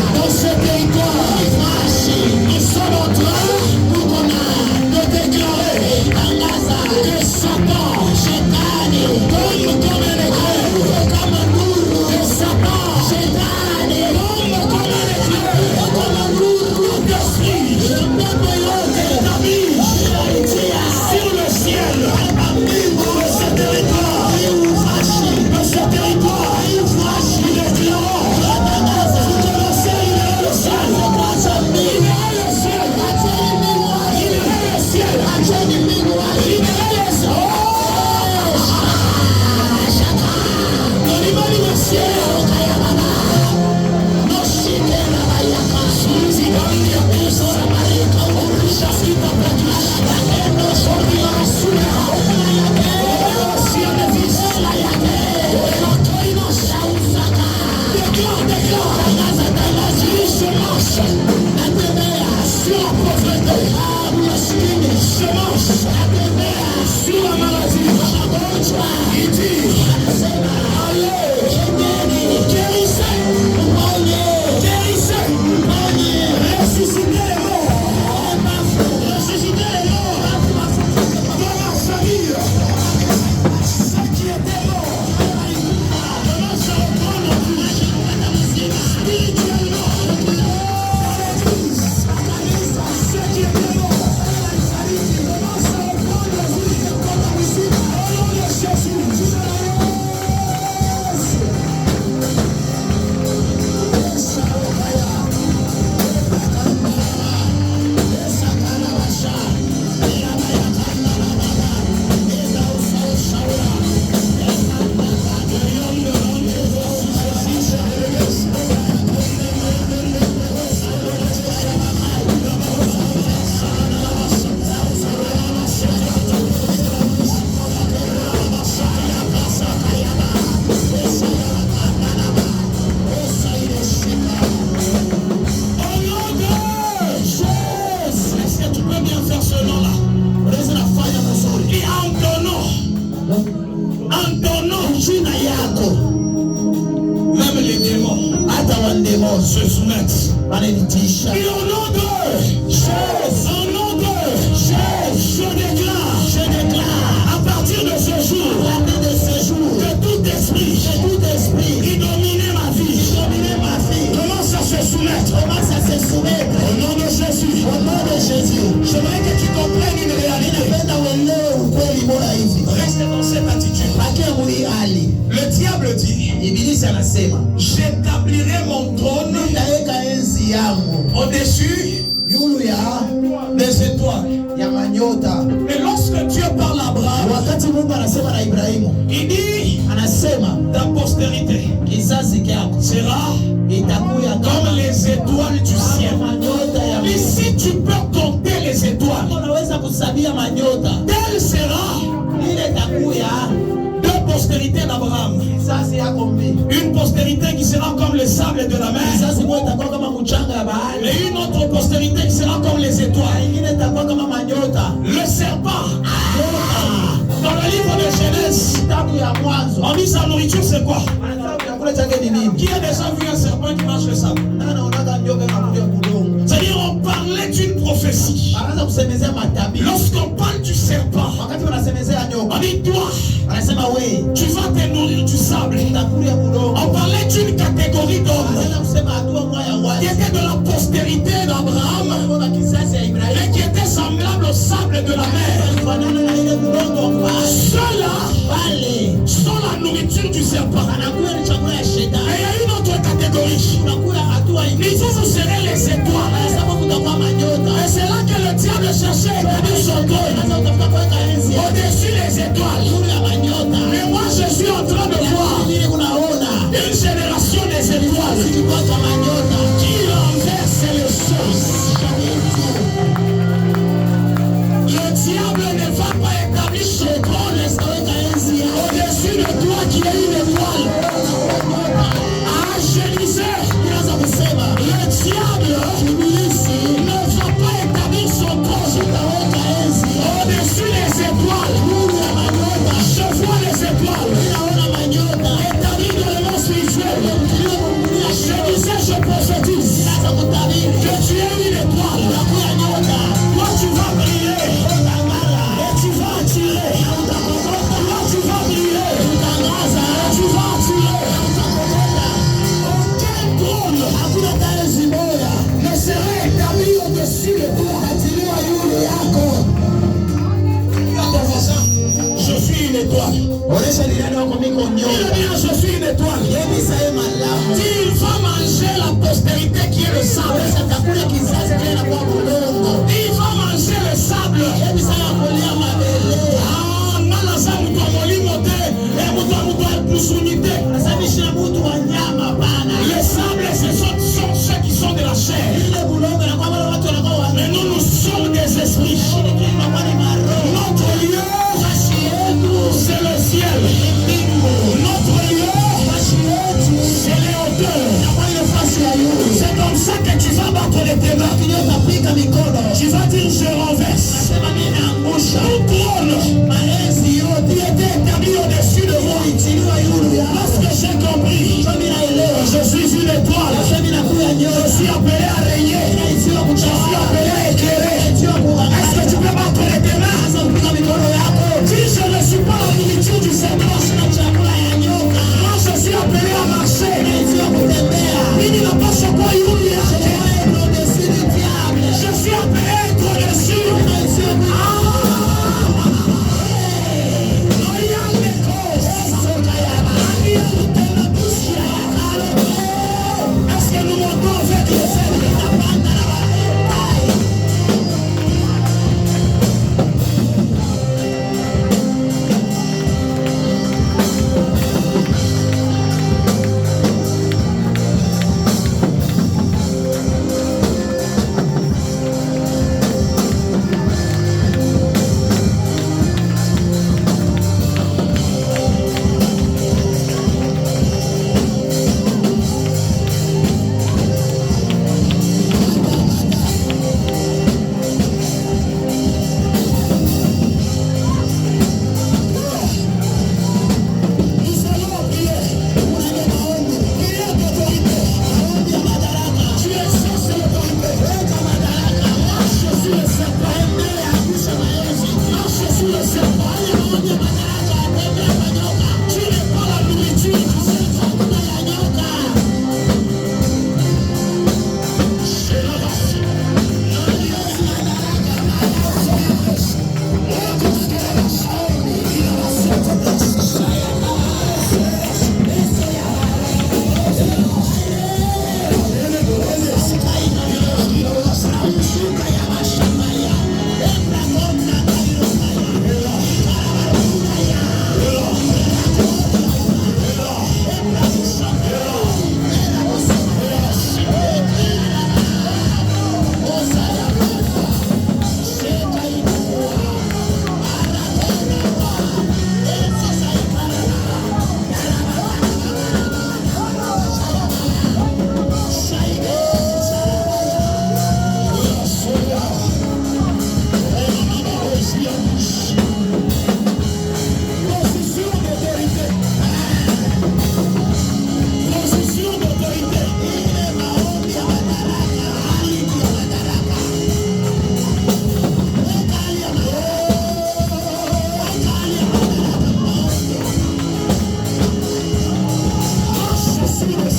dans ce territoire, ils sont en train de déclarer que Satan tombe comme un éclair, que Satan tombe comme un éclair, tout esprit établi sur le ciel de ce territoire, il est clairant. Sur la maladie, il dit, allez, guérissez, ressuscitez les morts, dans ma famille, ceux qui étaient morts, commencent à reprendre spirituellement, ceux qui étaient morts. Se soumettre wananitisha. Et au nom de Jésus, au nom de Jésus, je déclare, à partir de ce jour, que tout esprit qui dominait ma vie, commence à se soumettre, au nom de Jésus, j'aimerais que tu comprennes une réalité. Reste dans cette attitude. Le diable dit, j'établirai mon trône au-dessus des étoiles. Mais lorsque Dieu parle à Abraham, il dit, ta postérité sera comme les étoiles du ciel. Et si tu peux compter les étoiles, telle sera deux postérités d'Abraham. Une postérité qui sera comme le sable de la mer, et une autre postérité qui sera comme les étoiles. Le serpent, dans le livre de Genèse, on dit sa nourriture c'est quoi? Qui a déjà vu un serpent qui mange le sable? C'est-à-dire on parlait d'une prophétie. Lorsqu'on parle du serpent, on dit toi, tu vas te nourrir du sable. On parlait d'une catégorie d'hommes qui était de la postérité d'Abraham et qui était semblable au sable de la mer. Ceux-là sont la nourriture du serpent. Et il y a une autre catégorie. Ils vous serez les étoiles. Et c'est là que le diable cherchait à établir son trône au-dessus des étoiles. Mais moi je suis en train de voir une génération des étoiles qui renverse les choses. Le diable ne va pas établir son trône au-dessus de toi qui est une étoile. Ah, je disais, le diable ne va pas établir son trône au-dessus des étoiles. Je vois les étoiles établies dans le monde spirituel. Je disais, je prophétise que tu es une étoile. Toi tu vas briller et tu vas attirer. Toi tu vas briller et tu vas attirer. Aucun trône ne serait établi au-dessus de toi. Je suis une étoile. Je suis une étoile. Il va manger la postérité qui est le sable. Il va manger le sable. Le sable, ce sont ceux qui sont de la chair. Mais nous sommes des esprits. Notre lieu, c'est le ciel. Notre lieu, c'est les hauteurs. C'est comme ça que tu vas battre les ténèbres. Tu vas dire je renverse. Tout trône qui était établi au-dessus de moi. Lorsque j'ai compris, je suis une étoile. Je suis appelé à régner. Je suis appelé à éclairer. Est-ce que tu peux battre les ténèbres? Dis je ne suis pas la nourriture du serpent. Moi je suis appelé à marcher. Il n'a pas ce quoi je suis appelé à être au-dessus.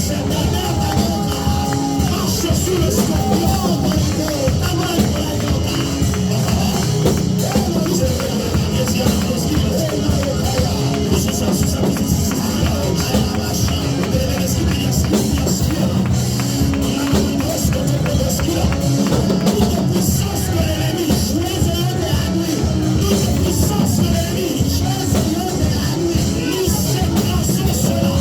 Marche sur le scorpion. Puissance de l'ennemi, nous séquençons cela.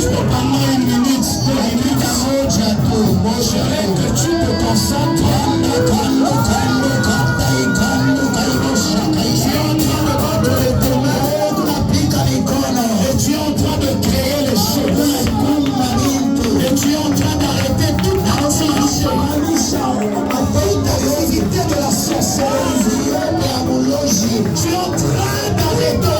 juste pendant une minute, 2 minutes. Je veux que tu te concentres. Tu es en train de battre les ténèbres. Et tu es en train de créer les choses. Et tu es en train d'arrêter toute activité de la sorcellerie. Tu es en train d'arrêter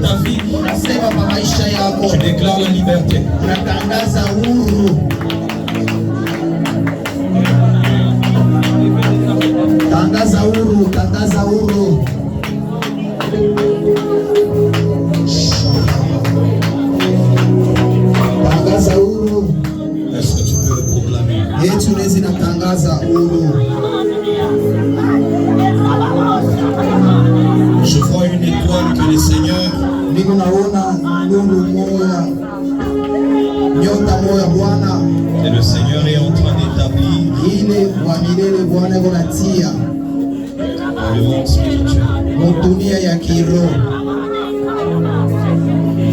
ta vie, Unasema kwa maisha yako. tu déclares la liberté. Unatangaza uhuru. Tangaza uhuru, tangaza uhuru. Tangaza uhuru. Est-ce que tu peux le proclamer? Yetu unaweza natangaza uhuru. Je vois une étoile que le Seigneur Niko naona nundu moya, nyota moya Bwana, et le Seigneur est en train d'établir ile wa milele Bwana iko natia dans le monde spirituel. mudunia ya kiroho.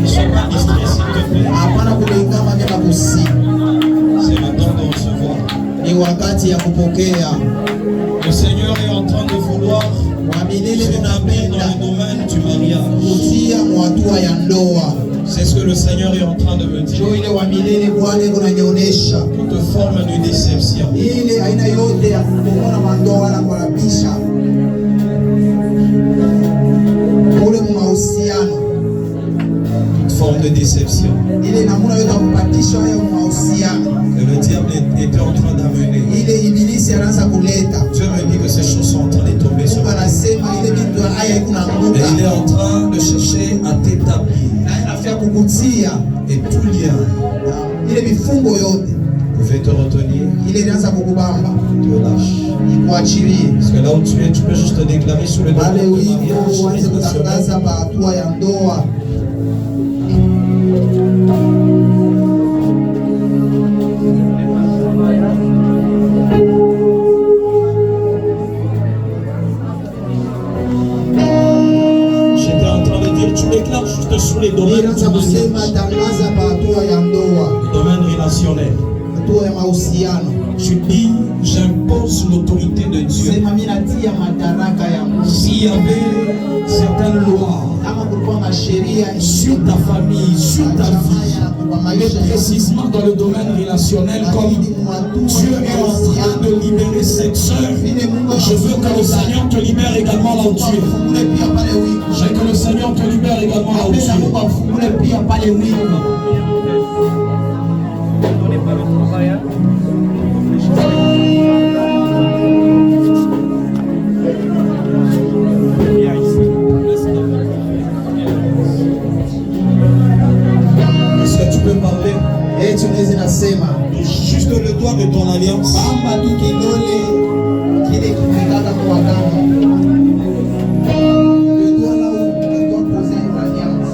Ne sois pas distrait, s'il te plaît. Hapana kulingama kama kusi, C'est le temps de recevoir. ni wakati ya kupokea. Le Seigneur est en train de vouloir Wa milele t'établir dans unapenda le domaine du mariage. kutia mwatua ya ndoa. C'est ce que le Seigneur est en train de me dire. Jo ile wa milele Bwana iko nanionyesha Toute forme de déception, ile aina yote ya kuona mandoa wala kuharabisha ule mahusiano, toute forme de déception ile namuna yote ya kupatisha hayo mahusiano, que le diable était en train d'amener. ile ibilisi anaanza kuleta. Dieu me dit que ces choses sont en train de tomber sur Mungu moi. anasema ile vitu haya iko Et il naanguka, est en train de chercher à t'établir. na inafia kukutia Et tout lien ile vifungo yote, pouvait te retenir, ile inaanza kukubamba te lâche. ikuachilie. Parce que là où tu es, tu peux juste te déclarer sur le Pale domaine du wiko mariage. uanze kutangaza pa hatua ya ndoa. J'étais en train de dire, tu déclares juste sur les domaines du Inaanza kusema mariage, tangaza pa hatua ya ndoa, le domaine relationnel. hatua ya mahusiano. Tu dis, j'impose l'autorité de Dieu. Sema mimi natia madaraka ya Mungu. S'il y avait certaines lois Kama kulikuwa masheria sur ta famille, sur ta vie, mais précisément dans le domaine relationnel, comme Dieu est en train de libérer cette sœur, je veux que le Seigneur te libère également là où tu es. Je veux que le Seigneur te libère également là où tu es. Est-ce que tu peux parler? Eti unaweza nasema Juste le doigt de ton alliance. bamba tu kidole kile kimekaka kwa agano. Le doigt là où tu dois poser une alliance.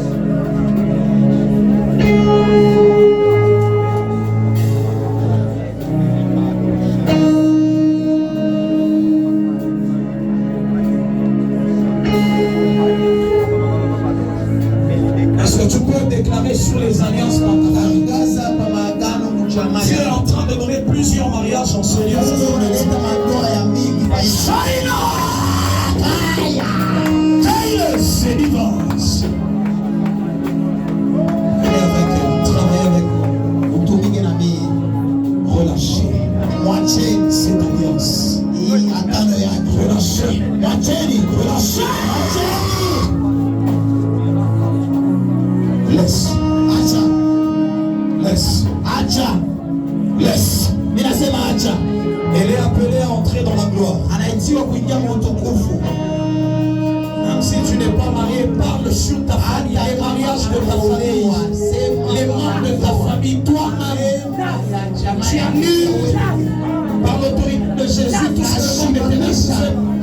Est-ce que tu peux déclarer sur les alliances parentales? Tangaza pa maagano Dieu kuchamani. est en train de donner plusieurs mariages en ce lieu. Mungu unaleta mandoa ya mingi pa Israeli. C'est divorce. Venez avec elle, travaillez avec moi. Utumike na mimi. Relâchez. Mwacheni Cette alliance. hii agano yake. Relâchez. Mwacheni. Relâchez. Laisse. Acha. Laisse. Acha. Laisse. Mimi nasema acha. Elle est appelée à entrer dans la gloire. Anaitiwa kuingia mtukufu. Même si tu n'es pas marié, parle sur ta famille, les mariages de ta famille, les membres de ta famille, toi-même. Tu annules par l'autorité de Jésus tout ce que le monde est.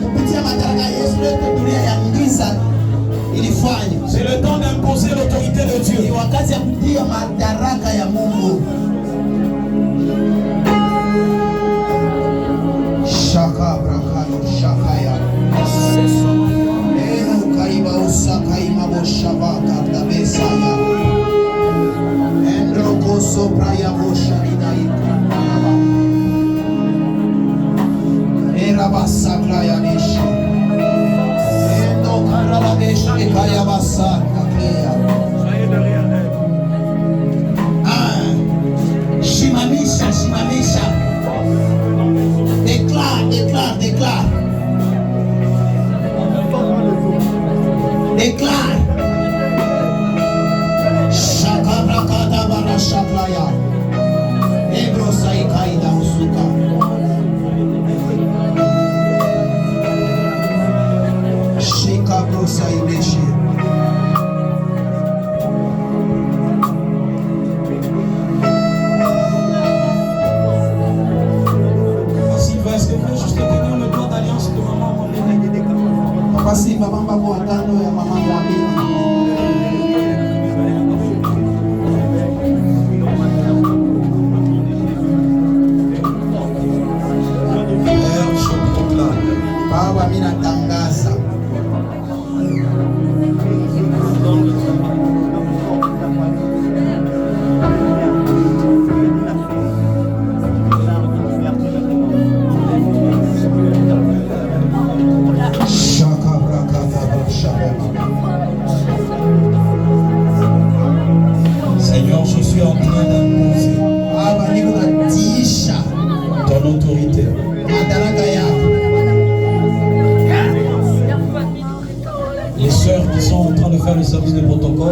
Kupitia madaraka ya Yesu leo dunia ya giza ilifanya. C'est le temps d'imposer l'autorité de Ni Dieu. wakati ya kutia madaraka ya Mungu. Shaka brakano shaka ya. Eno kaiba usaka imabo shabaka tabesa ya. Endro koso praya bosharida ikanaba. Era basakla ya nishi. Endo karala nishi kaya basakla klea. Simamisha, simamisha. Déclare, déclare, déclare. Déclare.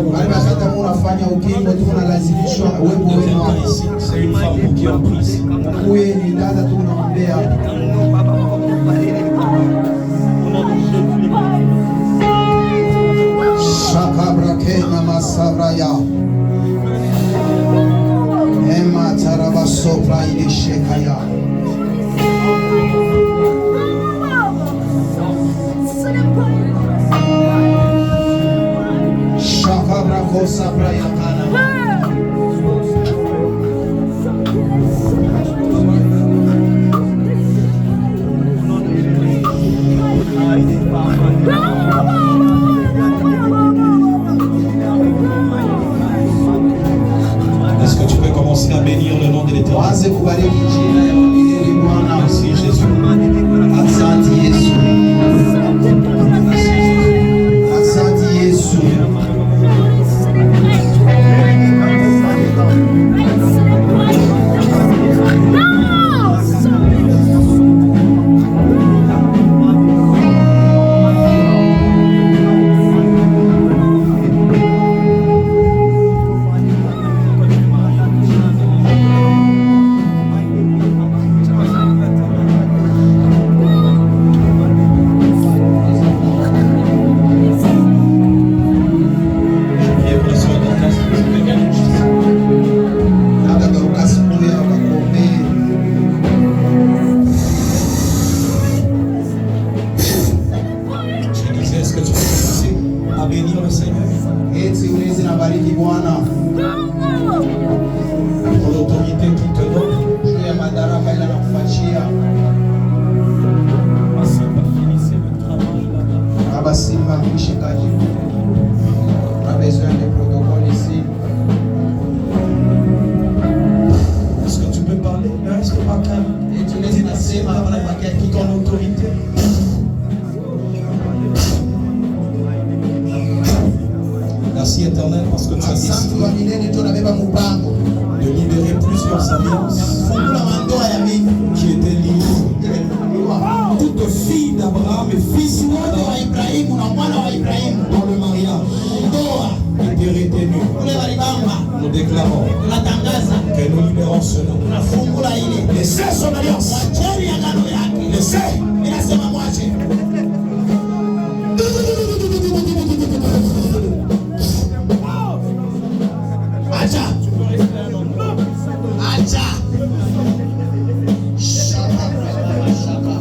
corps. Bali bakata mu unafanya ukingo tu unalazimishwa uwepo Ne wenu viens pas hapo. ici. C'est une femme pour qui on prie ici. Ukuye ni dada tu unaombea. Shakabra kena masabraya. Ema taraba sopra ile shekaya. Shakabra kosa braya kana. Est-ce que tu peux commencer à bénir le nom de l'Éternel? Waze kubariki jina ya Mwenyezi Bwana. Merci Jésus. Asante Yesu. Asante Yesu. Priez pour la soeur Dorcas. Dada Dorcas kuya wakakuombee. Je disais, est-ce que tu peux commencer à bénir le Seigneur Eti ulezi na bariki Bwana pour l'autorité qu'il te donne? juu ya madaraka ile anakupatia. Finissez le travail là-bas. Baba Simba mshikaji. On a besoin de protocole ici. Est-ce que tu peux parler? Ne reste pas calme. Eti ulezi nasema hapa napakia Pour kitu. ton autorité. Merci éternel parce que tu as Asante décidé kwa milele tu nabeba mpango. de libérer plusieurs alliances Fungula mandoa ya mimi. qui étaient liées. Toute fille d'Abraham et fils Wote wa Ibrahimu na mwana wa Ibrahimu dans le mariage ndoa étaient retenues. ule walibamba Nous déclarons tunatangaza que nous libérons ce nom. tunafungula ile. Laissez son alliance. Mwacheni agano yake. Laissez. Ninasema mwache. Acha. Acha. Shaka. Shaka.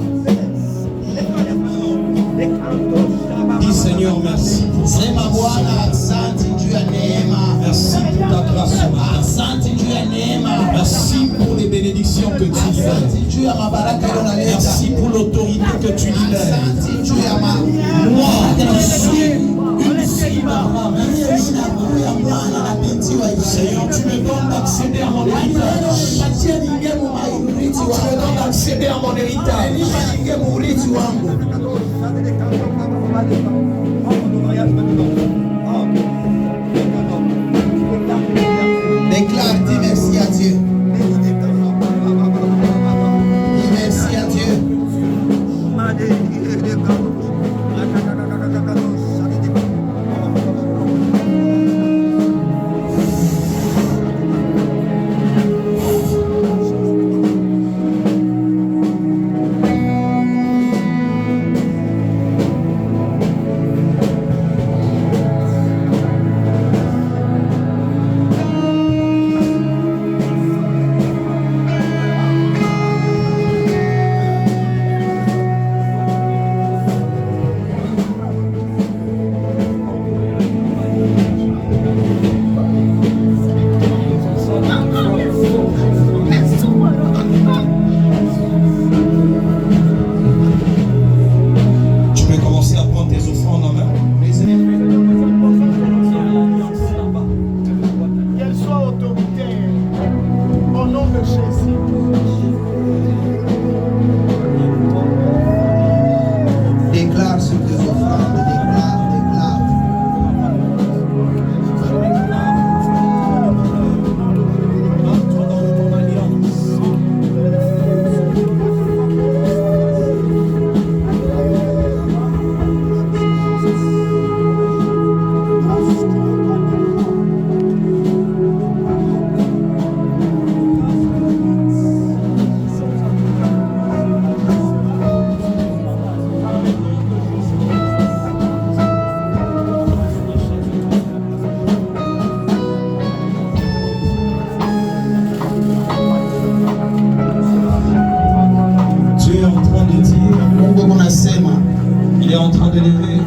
Dis Seigneur, merci. Sema Bwana asante juu ya neema. Merci pour ta grâce ce matin. Asante juu ya neema. Merci pour les bénédictions que tu libères. Asante juu ya mabaraka ile unaleta. Merci pour l'autorité que tu libères. Asante juu ya ma. Moi, je suis une fille d'Abraham. Seigneur, tu me donnes d'accéder à mon héritage. Tu me donnes d'accéder à mon héritage. Déclare, dis merci à Dieu. Dis merci à Dieu.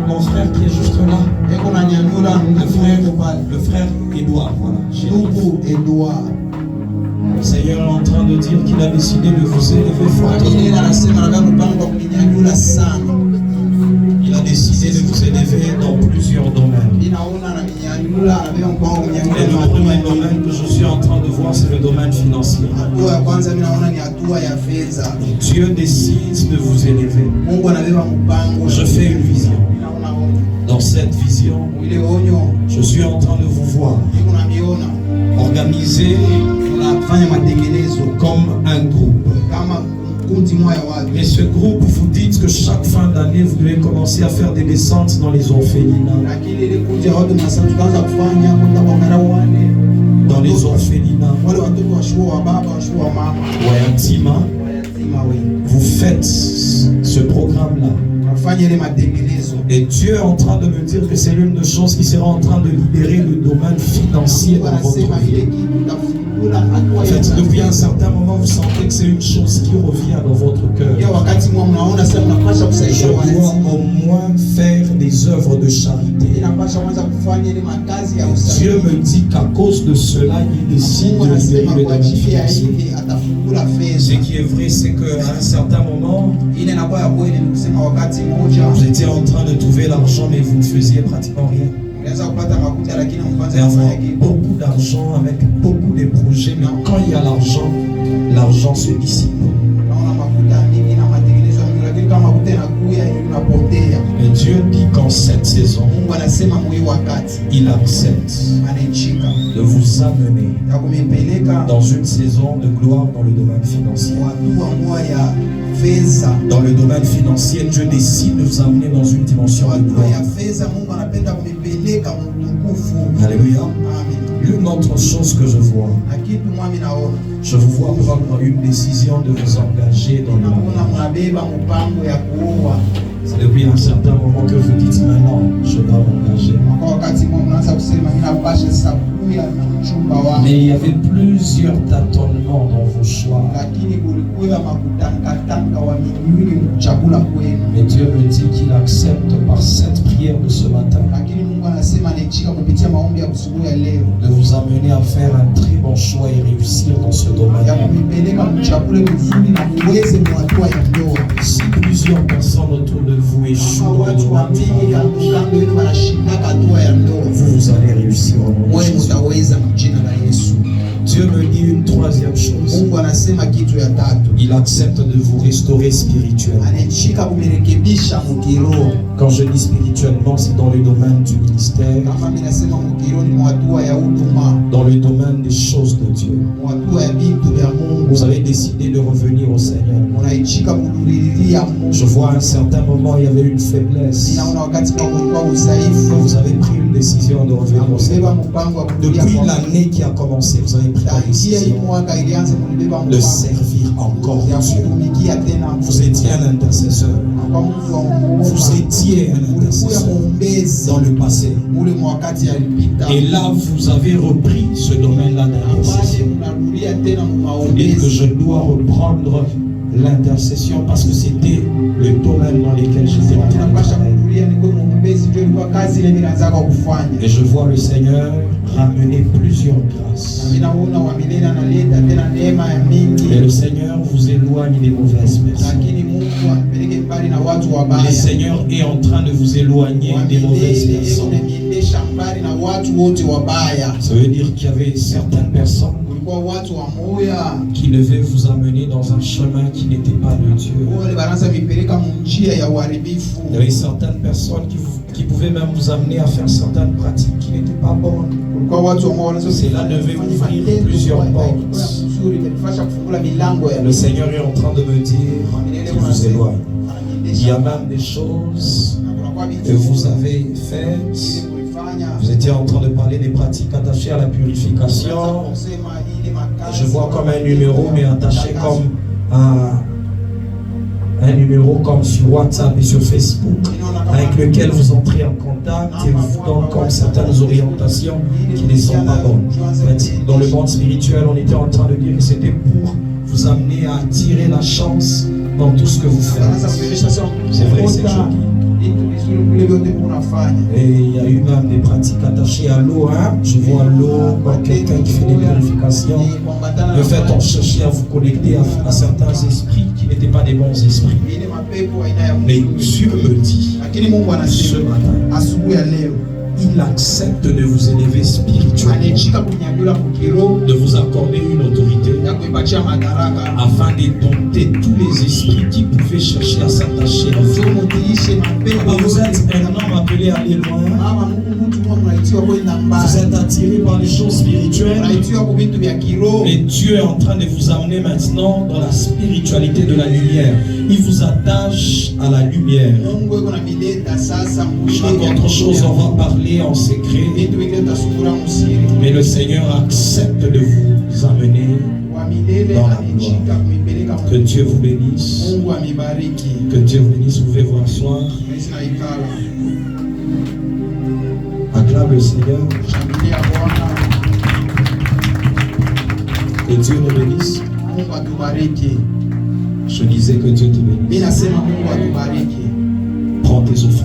mon frère qui est juste là. eko na nyanyula ndugu pale. Le frère Edouard, voilà. Ndugu Edouard. Le Seigneur est en train de dire qu'il a décidé de vous élever fortement. Ile anasema nataka mpango wa kunyanyula sana. Il a décidé de vous élever dans plusieurs domaines. Inaona na nyanyula anabeba mpango wa Et kunyanyula. le premier domaine que je suis en train de voir, c'est le domaine financier. Hatua ya kwanza mimi naona ni hatua ya fedha. Dieu décide de vous élever. Mungu anabeba mpango. Je fais une vision. Naona onyo. Dans cette vision, Ile onyo je suis en train de vous voir iko na miona. organisé Tunafanya matengenezo comme un groupe. kama kundi moja watu. Et ce groupe, vous dites que chaque fin d'année, vous devez commencer à faire des descentes dans les orphelinats. Lakini ile kundi ya watu masana tukaanza kufanya kwenda kwa marawane. Dans les orphelinats. Wale watoto wa shule wa baba, wa shule wa mama. Wayatima, Wayatima wewe. vous faites ce programme-là. Tunafanya ile matengenezo. Et Dieu est en train de me dire que c'est l'une des choses qui sera en train de libérer le domaine financier dans votre Wanasema ile vie. kitu tafungula hatua En ya fait, depuis un certain moment, vous sentez que c'est une chose qui revient dans votre ya cœur. wakati mwa mnaona sasa mnapasha Je kusaidia dois wayatima. au moins faire des œuvres de charité. Inapasha kwanza kufanya ile makazi ya Dieu usafi. me dit qu'à cause de cela, il décide Mungu de libérer anasema le kwa domaine ajili ya financier. ile atafungula Ce fedha. qui est vrai, c'est qu'à un certain moment, Ile inakuwa ya kweli ni kusema wakati mmoja vous étiez en train de trouver l'argent, mais vous ne faisiez pratiquement rien. unaweza kupata makuta lakini mkwanza Et avoir kufanya kitu. beaucoup d'argent avec beaucoup de projets, mais quand il y a l'argent, l'argent se dissipe. Naona makuta mingi na matengenezo mingi lakini kama makuta inakuya inapotea. Et Dieu dit qu'en cette saison, Mungu anasema mwi wakati il accepte anaichika de vous amener ya kumipeleka dans une saison de gloire dans le domaine financier. hatua moja ya fedha. Dans le domaine financier, Dieu décide de vous amener dans une dimension de Hatua ya gloire. fedha Mungu anapenda kumipeleka mtukufu. Alléluia. Amen. L'une autre chose que je vois, Na kitu mwami naona je vous vois prendre une décision de vous engager dans le naona mariage. mnabeba mpango ya kuoa. C'est depuis un certain moment que vous dites maintenant, je dois m'engager. Kwa wakati mmoja mnaanza kusema mimi napasha sasa kuya na mchumba wangu. Mais il y avait plusieurs tâtonnements dans vos choix. Lakini kulikuwa makutangatanga wa minyuni mchakula kwenu. Mais Dieu me dit qu'il accepte par cette prière de ce matin Lakini Mungu anasema anaichika kupitia maombi ya kusubuhi ya leo de vous amener à faire un très bon choix et réussir dans ce ya domaine. kumipeleka mchakule mzuri na muweze mwatua ya ndoa. Si plusieurs personnes autour de vous échouent Kama dans le watu wa domaine du mingi mariage, kando yenu wanashindaka hatua ya ndoa, vous allez réussir au nom de wewe Jésus. mtaweza mjina la Yesu. Dieu me dit une troisième chose. Mungu anasema kitu ya tatu, Il accepte de vous restaurer spirituellement. anaichika kumirekebisha mukiroho. Quand je dis spirituellement, c'est dans le domaine du ministère, Kama mimi nasema mukiroho ni mwatua ya huduma, dans le domaine des choses de Dieu. mwatua ya vitu vya Mungu. Vous avez décidé de revenir au Seigneur. Unaichika kudulilia Mungu. Je vois à un certain moment, il y avait une faiblesse. Ninaona wakati kwa kulikuwa udhaifu, Vous avez pris une décision de revenir au kubeba Seigneur. mpango wa kurudia Depuis kwa l'année qui a commencé, vous avez pris la tangia hii décision mwaka ilianza kulibeba de mpango servir encore ya Dieu. kutumikia tena Vous étiez un intercesseur. kwa mtu wa Vous Mungu. étiez un Ulikuwa intercesseur mwombezi dans le passé. ule mwakati alipita. Et là, vous avez repris ce domaine-là Ambaye d'intercession. mnarudia tena Vous dites que maombezi. je dois reprendre l'intercession parce que c'était le domaine dans lequel j'étais en train de Tunapasha travailler. kurudia ni kwa mwombezi ndio ilikuwa kazi ile nilianza kufanya. Et je vois le Seigneur ramener plusieurs grâces. Na mimi naona wa milele analeta tena neema ya mingi. Et le Seigneur vous éloigne des mauvaises personnes. Lakini Mungu ampeleke mbali na watu wabaya. Le Seigneur est en train de vous éloigner Wa des mauvaises milele personnes. unamwendesha mbali na watu wote wabaya. Ça veut dire qu'il y avait certaines personnes Kulikuwa watu wa moya qui devaient vous amener dans un chemin qui n'était pas de Dieu. wale banaanza mipeleka munjia ya uharibifu. Il y avait certaines personnes qui pouvaient même vous amener à faire certaines pratiques qui n'étaient pas bonnes. Kulikuwa watu ambao wanaweza Cela devait ouvrir plusieurs portes. nzuri imefasha kufungula milango ya Le Seigneur est en train de me dire qu'il vous éloigne. Il y a même des choses que vous avez faites. Vous étiez en train de parler des pratiques attachées à la purification. Je vois comme un numéro, mais attaché comme un numéro comme sur WhatsApp et sur Facebook, avec lequel vous entrez en contact et vous donne comme certaines orientations qui ne sont pas bonnes. En fait, dans le monde spirituel, on était en train de dire que c'était pour vous amener à attirer la chance dans tout ce que vous faites. C'est vrai, c'est joli. Et il y a eu même des pratiques attachées à l'eau. Hein? Je vois l'eau quand quelqu'un qui fait des purifications. De fait, on cherchait à vous connecter à certains esprits qui n'étaient pas des bons esprits. Mais Dieu me dit ce matin, il accepte de vous élever spirituellement, de vous accorder une autorité afin d'édompter tous les esprits qui pouvaient chercher à s'attacher à vous. Vous êtes un homme appelé à aller loin. Vous êtes attiré par les choses spirituelles. Et Dieu est en train de vous amener maintenant dans la spiritualité de la lumière. Il vous attache à la lumière. Chaque autre chose, on va parler en secret. Mais le Seigneur accepte de vous amener dans la gloire. Que Dieu vous bénisse. Que Dieu vous bénisse. Vous pouvez vous asseoir. Acclame le Seigneur. Que Dieu nous bénisse. Je disais que Dieu te bénisse. Prends tes offrandes.